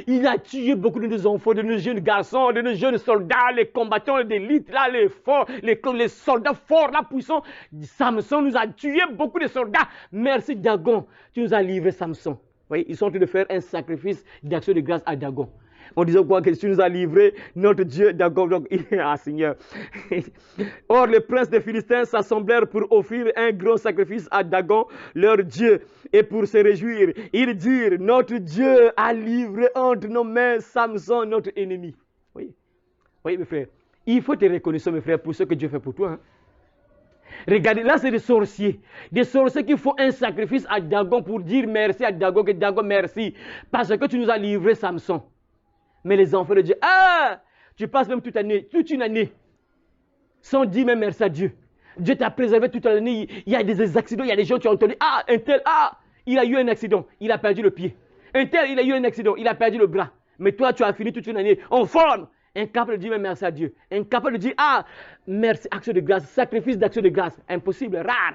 Speaker 1: Il a tué beaucoup de nos enfants, de nos jeunes garçons, de nos jeunes soldats, les combattants d'élite, là, les forts, les soldats forts, là, puissants. Samson nous a tué beaucoup de soldats. Merci Dagon. Tu nous as livré Samson. Vous voyez, ils sont en train de faire un sacrifice d'action de grâce à Dagon. On disait quoi? Que tu nous as livré notre Dieu Dagon. Donc, ah Seigneur. Or, les princes des Philistins s'assemblèrent pour offrir un grand sacrifice à Dagon, leur Dieu. Et pour se réjouir, ils dirent, notre Dieu a livré entre nos mains Samson, notre ennemi. Oui, oui, mes frères. Il faut te reconnaître, mes frères, pour ce que Dieu fait pour toi. Hein. Regardez, là, c'est des sorciers. Des sorciers qui font un sacrifice à Dagon pour dire merci à Dagon, que Dagon merci. Parce que tu nous as livré Samson. Mais les enfants de Dieu, ah, tu passes même toute une année, sans dire même merci à Dieu. Dieu t'a préservé toute l'année. Il y a des accidents, il y a des gens qui ont entendu, ah, un tel, ah, il a eu un accident, il a perdu le pied. Un tel, il a eu un accident, il a perdu le bras. Mais toi, tu as fini toute une année en forme. Incapable de dire même merci à Dieu. Incapable de dire, ah, merci, action de grâce, sacrifice d'action de grâce. Impossible, rare.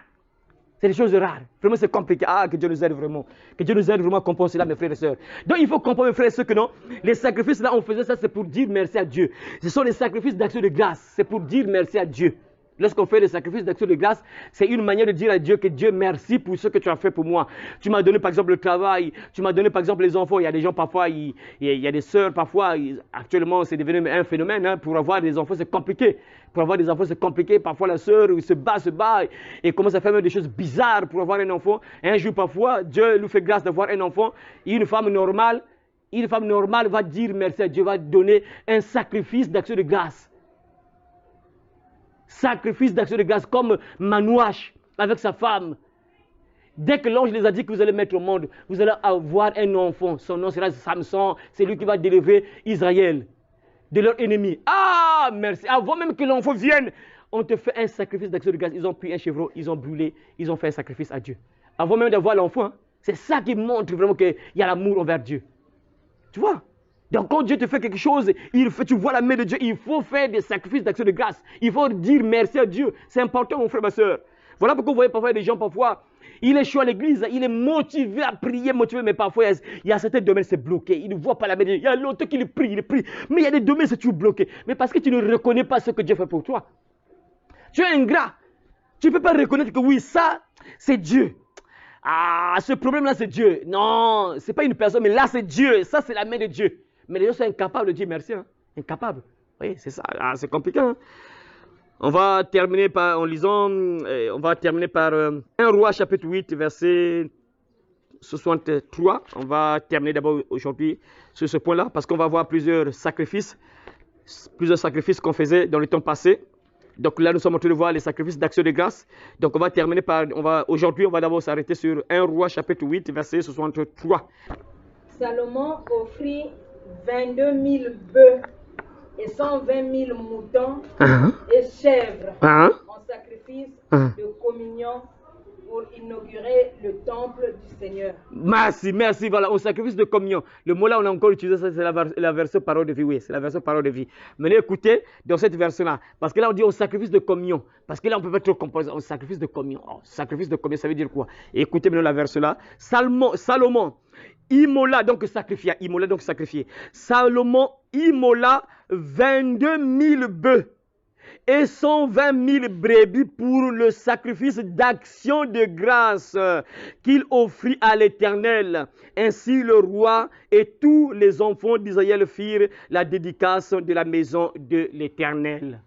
Speaker 1: C'est des choses rares. Vraiment, c'est compliqué. Ah, que Dieu nous aide vraiment. Que Dieu nous aide vraiment à comprendre cela, mes frères et sœurs. Donc, il faut comprendre, mes frères et sœurs, que non, les sacrifices, là, on faisait ça, c'est pour dire merci à Dieu. Ce sont les sacrifices d'action de grâce. C'est pour dire merci à Dieu. Lorsqu'on fait des sacrifices d'action de grâce, c'est une manière de dire à Dieu que Dieu merci pour ce que tu as fait pour moi. Tu m'as donné par exemple le travail, tu m'as donné par exemple les enfants. Il y a des gens parfois, il y a des sœurs parfois, actuellement c'est devenu un phénomène. Hein, pour avoir des enfants c'est compliqué. Pour avoir des enfants c'est compliqué. Parfois la sœur se bat et commence à faire même des choses bizarres pour avoir un enfant. Un jour parfois, Dieu nous fait grâce d'avoir un enfant. Une femme normale va dire merci à Dieu, va donner un sacrifice d'action de grâce. Sacrifice d'action de grâce comme Manouache avec sa femme. Dès que l'ange les a dit que vous allez mettre au monde, vous allez avoir un enfant. Son nom sera Samson. C'est lui qui va délivrer Israël de leur ennemi. Ah, merci. Avant même que l'enfant vienne, on te fait un sacrifice d'action de grâce. Ils ont pris un chevreau, ils ont brûlé, ils ont fait un sacrifice à Dieu. Avant même d'avoir l'enfant, hein, c'est ça qui montre vraiment qu'il y a l'amour envers Dieu. Tu vois? Donc quand Dieu te fait quelque chose, tu vois la main de Dieu, il faut faire des sacrifices d'action de grâce. Il faut dire merci à Dieu. C'est important, mon frère, ma soeur. Voilà pourquoi vous voyez parfois des gens, parfois, il est chaud à l'église, il est motivé à prier, mais parfois il y a certains domaines, c'est bloqué. Il ne voit pas la main de Dieu. Il y a longtemps qu'il prie. Mais il y a des domaines, c'est toujours bloqué. Mais parce que tu ne reconnais pas ce que Dieu fait pour toi. Tu es ingrat. Tu ne peux pas reconnaître que oui, ça, c'est Dieu. Ah, ce problème-là, c'est Dieu. Non, ce n'est pas une personne, mais là, c'est Dieu. Ça, c'est la main de Dieu. Mais les gens sont incapables de dire merci. Hein? Incapables. Oui, c'est ça. Ah, c'est compliqué. Hein? On va terminer par, en lisant, on va terminer par 1 Roi chapitre 8, verset 63. On va terminer d'abord aujourd'hui sur ce point-là parce qu'on va voir plusieurs sacrifices qu'on faisait dans le temps passé. Donc là, nous sommes en train de voir les sacrifices d'action de grâce. Donc on va terminer par, aujourd'hui, on va d'abord s'arrêter sur 1 Roi chapitre 8, verset 63.
Speaker 2: Salomon offrit 22 000 bœufs et 120 000 moutons et chèvres en sacrifice de communion pour inaugurer le temple du Seigneur.
Speaker 1: Merci, voilà, au sacrifice de communion. Le mot là, on a encore utilisé ça, c'est la version parole de vie, oui, c'est la version parole de vie. Mais écoutez, dans cette version-là, parce que là, on dit au sacrifice de communion, parce que là, on ne peut pas trop composer au sacrifice de communion. Oh, sacrifice de communion, ça veut dire quoi? Et écoutez maintenant la version-là. Salomon immola, donc sacrifié. Salomon immola 22 000 bœufs et 120 000 brebis pour le sacrifice d'action de grâce qu'il offrit à l'Éternel. Ainsi le roi et tous les enfants d'Israël firent la dédicace de la maison de l'Éternel.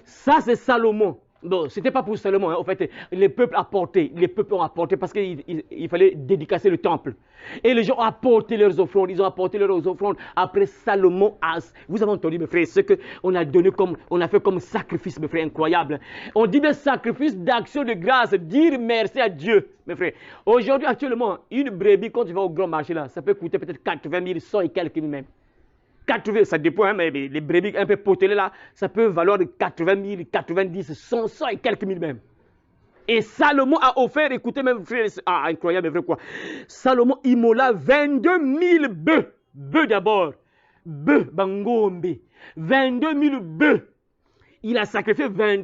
Speaker 1: Ça, c'est Salomon. Bon, ce n'était pas pour Salomon. Hein. En fait, les peuples ont apporté parce qu'il fallait dédicacer le temple. Et les gens ont apporté leurs offrandes. Ils ont apporté leurs offrandes. Après Salomon, vous avez entendu, mes frères, ce qu'on a donné on a fait comme sacrifice, mes frères, incroyable. On dit des sacrifices d'action de grâce, dire merci à Dieu, mes frères. Aujourd'hui, actuellement, une brebis, quand tu vas au grand marché là, ça peut coûter peut-être 80 000, 100 et quelques mille même. 80, ça dépend, hein, mais les brebis un peu potelées là, ça peut valoir de 80 000, 90, 100 et quelques mille même. Et Salomon a offert, écoutez même frère, incroyable, mais vrai quoi. Salomon immola 22 000 bœufs. Bœufs d'abord. Bœufs, bangombe. 22 000 bœufs. Il a sacrifié 20.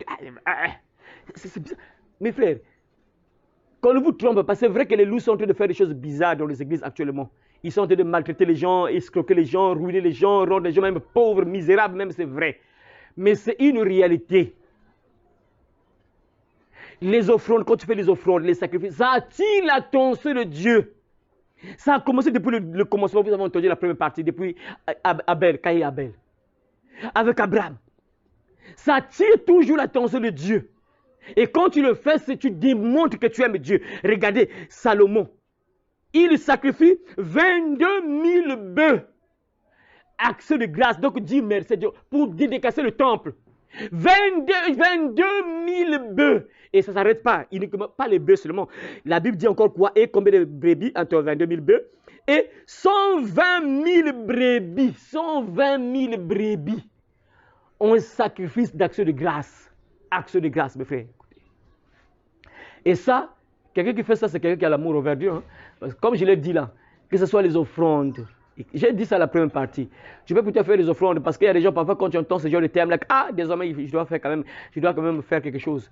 Speaker 1: C'est bizarre. Mes frères, qu'on ne vous trompe pas, c'est vrai que les loups sont en train de faire des choses bizarres dans les églises actuellement. Ils sont en train de maltraiter les gens, escroquer les gens, ruiner les gens, rendre les gens même pauvres, misérables, même c'est vrai. Mais c'est une réalité. Les offrandes, quand tu fais les offrandes, les sacrifices, ça attire l'attention de Dieu. Ça a commencé depuis le commencement. Vous avez entendu la première partie, depuis Abel, Caïn et Abel. Avec Abraham. Ça attire toujours l'attention de Dieu. Et quand tu le fais, tu démontres que tu aimes Dieu. Regardez, Salomon. Il sacrifie 22 000 bœufs. Action de grâce. Donc, dis merci Dieu pour dédicasser le temple. 22 000 bœufs. Et ça ne s'arrête pas. Uniquement pas les bœufs seulement. La Bible dit encore quoi? Et combien de brebis? Entre 22 000 bœufs. Et 120 000 brebis. 120 000 brebis. Un sacrifice d'action de grâce. Action de grâce, mes frères. Et ça, quelqu'un qui fait ça, c'est quelqu'un qui a l'amour envers Dieu. Hein? Parce que comme je l'ai dit là, que ce soit les offrandes. J'ai dit ça à la première partie. Tu peux plutôt faire les offrandes parce qu'il y a des gens, parfois, quand tu entends ce genre de termes, là, ah, désormais, je dois quand même faire quelque chose.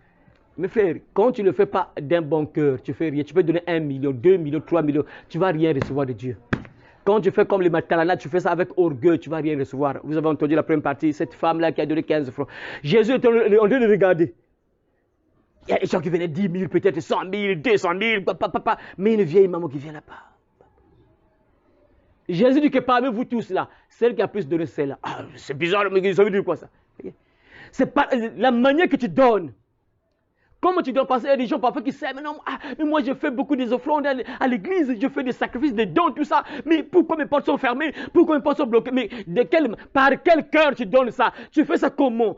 Speaker 1: Mes frères, quand tu ne le fais pas d'un bon cœur, tu fais rien. Tu peux donner 1 million, 2 millions, 3 millions, tu ne vas rien recevoir de Dieu. Quand tu fais comme les Matalana, tu fais ça avec orgueil, tu ne vas rien recevoir. Vous avez entendu la première partie, cette femme-là qui a donné 15 francs. Jésus était en train de regarder. Il y a des gens qui venaient 10 000, peut-être 100 000, 200 000, papa, mais une vieille maman qui vient là-bas. Jésus dit que parmi vous tous là, celle qui a plus donné celle-là. Ah, c'est bizarre, mais ça veut dire quoi ça? C'est pas la manière que tu donnes. Comment tu donnes? Parce qu'il y a des gens parfois qui savent, mais moi je fais beaucoup des offrandes à l'église, je fais des sacrifices, des dons, tout ça. Mais pourquoi mes portes sont fermées? Pourquoi mes portes sont bloquées? Mais par quel cœur tu donnes ça? Tu fais ça comment?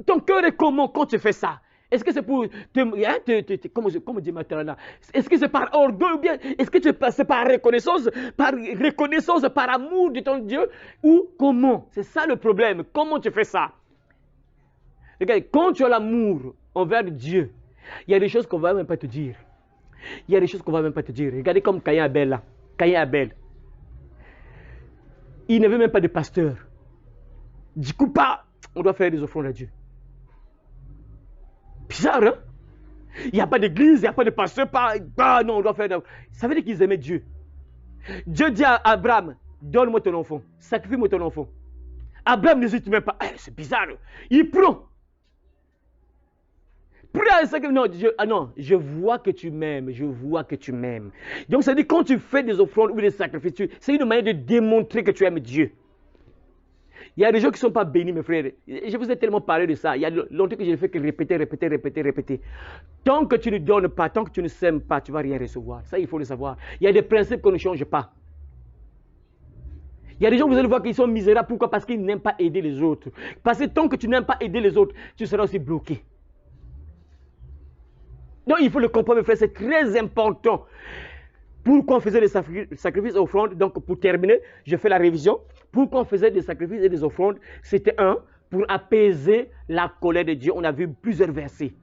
Speaker 1: Ton cœur est comment quand tu fais ça? Est-ce que c'est pour comment dit Matarana? Est-ce que c'est par orgueil ou bien est-ce que c'est par reconnaissance, par amour de ton Dieu ou comment? C'est ça le problème. Comment tu fais ça? Regarde, quand tu as l'amour envers Dieu, il y a des choses qu'on ne va même pas te dire. Il y a des choses qu'on ne va même pas te dire. Regardez comme Caïn et Abel là. Caïn et Abel. Il n'avait même pas de pasteur. Du coup, on doit faire des offrandes à Dieu. Bizarre, hein? Il n'y a pas d'église, il n'y a pas de pasteur, non, on doit faire. Ça veut dire qu'ils aimaient Dieu. Dieu dit à Abraham, donne-moi ton enfant, sacrifie-moi ton enfant. Abraham n'hésite même pas. C'est bizarre. Il prend. Non, je vois que tu m'aimes, je vois que tu m'aimes. Donc ça veut dire quand tu fais des offrandes ou des sacrifices, c'est une manière de démontrer que tu aimes Dieu. Il y a des gens qui ne sont pas bénis, mes frères. Je vous ai tellement parlé de ça. Il y a longtemps que je ne fais que répéter. Tant que tu ne donnes pas, tant que tu ne sèmes pas, tu ne vas rien recevoir. Ça, il faut le savoir. Il y a des principes qu'on ne change pas. Il y a des gens, vous allez voir qu'ils sont misérables. Pourquoi? Parce qu'ils n'aiment pas aider les autres. Parce que tant que tu n'aimes pas aider les autres, tu seras aussi bloqué. Donc, il faut le comprendre, mes frères. C'est très important. Pourquoi on faisait des sacrifices et offrandes? Donc, pour terminer, je fais la révision. Pourquoi on faisait des sacrifices et des offrandes? C'était pour apaiser la colère de Dieu. On a vu plusieurs versets.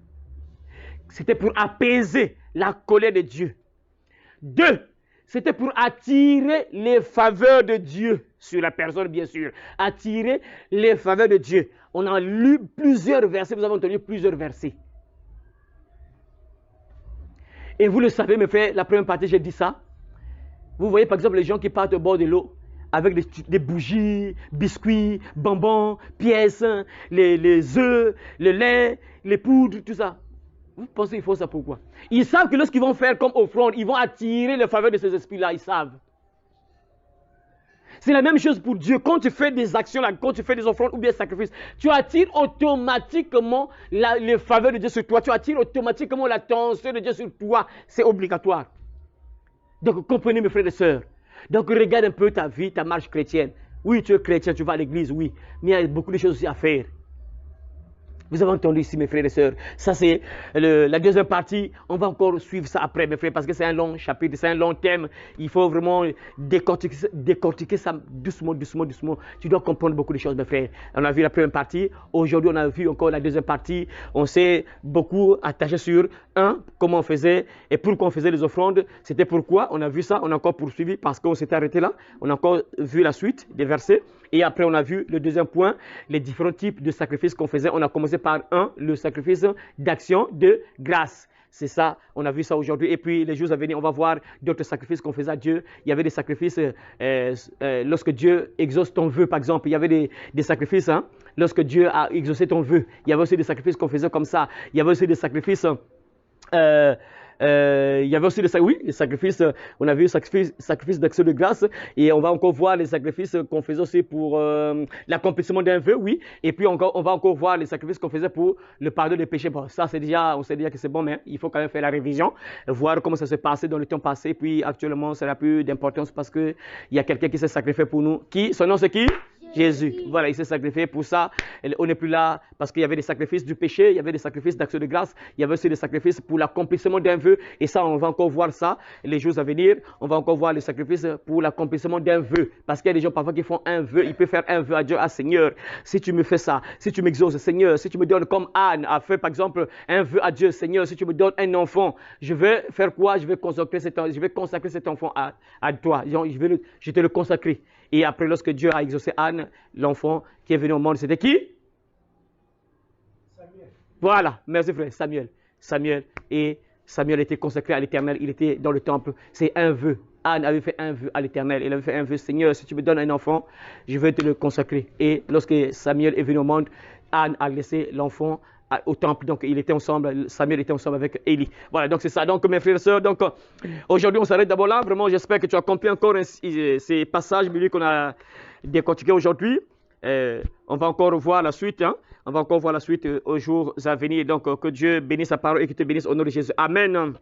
Speaker 1: C'était pour apaiser la colère de Dieu. 2, c'était pour attirer les faveurs de Dieu sur la personne, bien sûr. Attirer les faveurs de Dieu. On a lu plusieurs versets. Vous avez entendu plusieurs versets. Et vous le savez, mes frères, la première partie, j'ai dit ça. Vous voyez, par exemple, les gens qui partent au bord de l'eau avec des bougies, biscuits, bonbons, pièces, les œufs, le lait, les poudres, tout ça. Vous pensez qu'ils font ça pourquoi? Ils savent que lorsqu'ils vont faire comme offrande, ils vont attirer les faveurs de ces esprits-là, ils savent. C'est la même chose pour Dieu. Quand tu fais des actions, là, quand tu fais des offrandes ou bien des sacrifices, tu attires automatiquement les faveurs de Dieu sur toi. Tu attires automatiquement l'attention de Dieu sur toi. C'est obligatoire. Donc, comprenez mes frères et sœurs. Donc, regarde un peu ta vie, ta marche chrétienne. Oui, tu es chrétien, tu vas à l'église, oui. Mais il y a beaucoup de choses aussi à faire. Vous avez entendu ici, mes frères et sœurs. Ça, c'est la deuxième partie. On va encore suivre ça après, mes frères, parce que c'est un long chapitre, c'est un long thème. Il faut vraiment décortiquer ça doucement. Tu dois comprendre beaucoup de choses, mes frères. On a vu la première partie. Aujourd'hui, on a vu encore la deuxième partie. On s'est beaucoup attaché sur comment on faisait et pourquoi on faisait les offrandes. C'était pourquoi. On a vu ça. On a encore poursuivi parce qu'on s'était arrêté là. On a encore vu la suite des versets. Et après, on a vu le deuxième point, les différents types de sacrifices qu'on faisait. On a commencé par le sacrifice d'action de grâce. C'est ça, on a vu ça aujourd'hui. Et puis, les jours à venir, on va voir d'autres sacrifices qu'on faisait à Dieu. Il y avait des sacrifices lorsque Dieu exauce ton vœu, par exemple. Il y avait des sacrifices lorsque Dieu a exaucé ton vœu. Il y avait aussi des sacrifices qu'on faisait comme ça. Il y avait aussi des sacrifices il y avait aussi les sacrifices, on a vu le sacrifice d'action de grâce, et on va encore voir les sacrifices qu'on faisait aussi pour l'accomplissement d'un vœu, oui, et puis on va encore voir les sacrifices qu'on faisait pour le pardon des péchés. Bon, ça, on sait déjà que c'est bon, mais il faut quand même faire la révision, voir comment ça s'est passé dans le temps passé, puis actuellement, ça n'a plus d'importance parce qu'il y a quelqu'un qui s'est sacrifié pour nous. Son nom, c'est qui? Jésus. Voilà, il s'est sacrifié pour ça. On n'est plus là parce qu'il y avait des sacrifices du péché, il y avait des sacrifices d'action de grâce, il y avait aussi des sacrifices pour l'accomplissement d'un vœu. Et ça, on va encore voir ça les jours à venir. On va encore voir les sacrifices pour l'accomplissement d'un vœu. Parce qu'il y a des gens parfois qui font un vœu. Ils peuvent faire un vœu à Dieu, à Seigneur, si tu me fais ça, si tu m'exauces, Seigneur, si tu me donnes comme Anne a fait par exemple un vœu à Dieu, Seigneur, si tu me donnes un enfant, je vais faire quoi? Je vais consacrer cet enfant à toi. Je te le consacrer. Et après, lorsque Dieu a exaucé Anne, l'enfant qui est venu au monde, c'était qui? Samuel. Voilà, merci frère, Samuel. Et Samuel était consacré à l'Éternel, il était dans le temple. C'est un vœu. Anne avait fait un vœu à l'Éternel. Elle avait fait un vœu, Seigneur, si tu me donnes un enfant, je vais te le consacrer. Et lorsque Samuel est venu au monde, Anne a laissé l'enfant au temple, donc Samuel était ensemble avec Élie. Voilà, donc c'est ça. Donc mes frères et sœurs, donc aujourd'hui on s'arrête d'abord là. Vraiment, j'espère que tu as compris encore ces passages bibliques qu'on a décortiqués aujourd'hui. On va encore voir la suite, hein. On va encore voir la suite aux jours à venir. Donc que Dieu bénisse sa parole et qu'il te bénisse au nom de Jésus. Amen.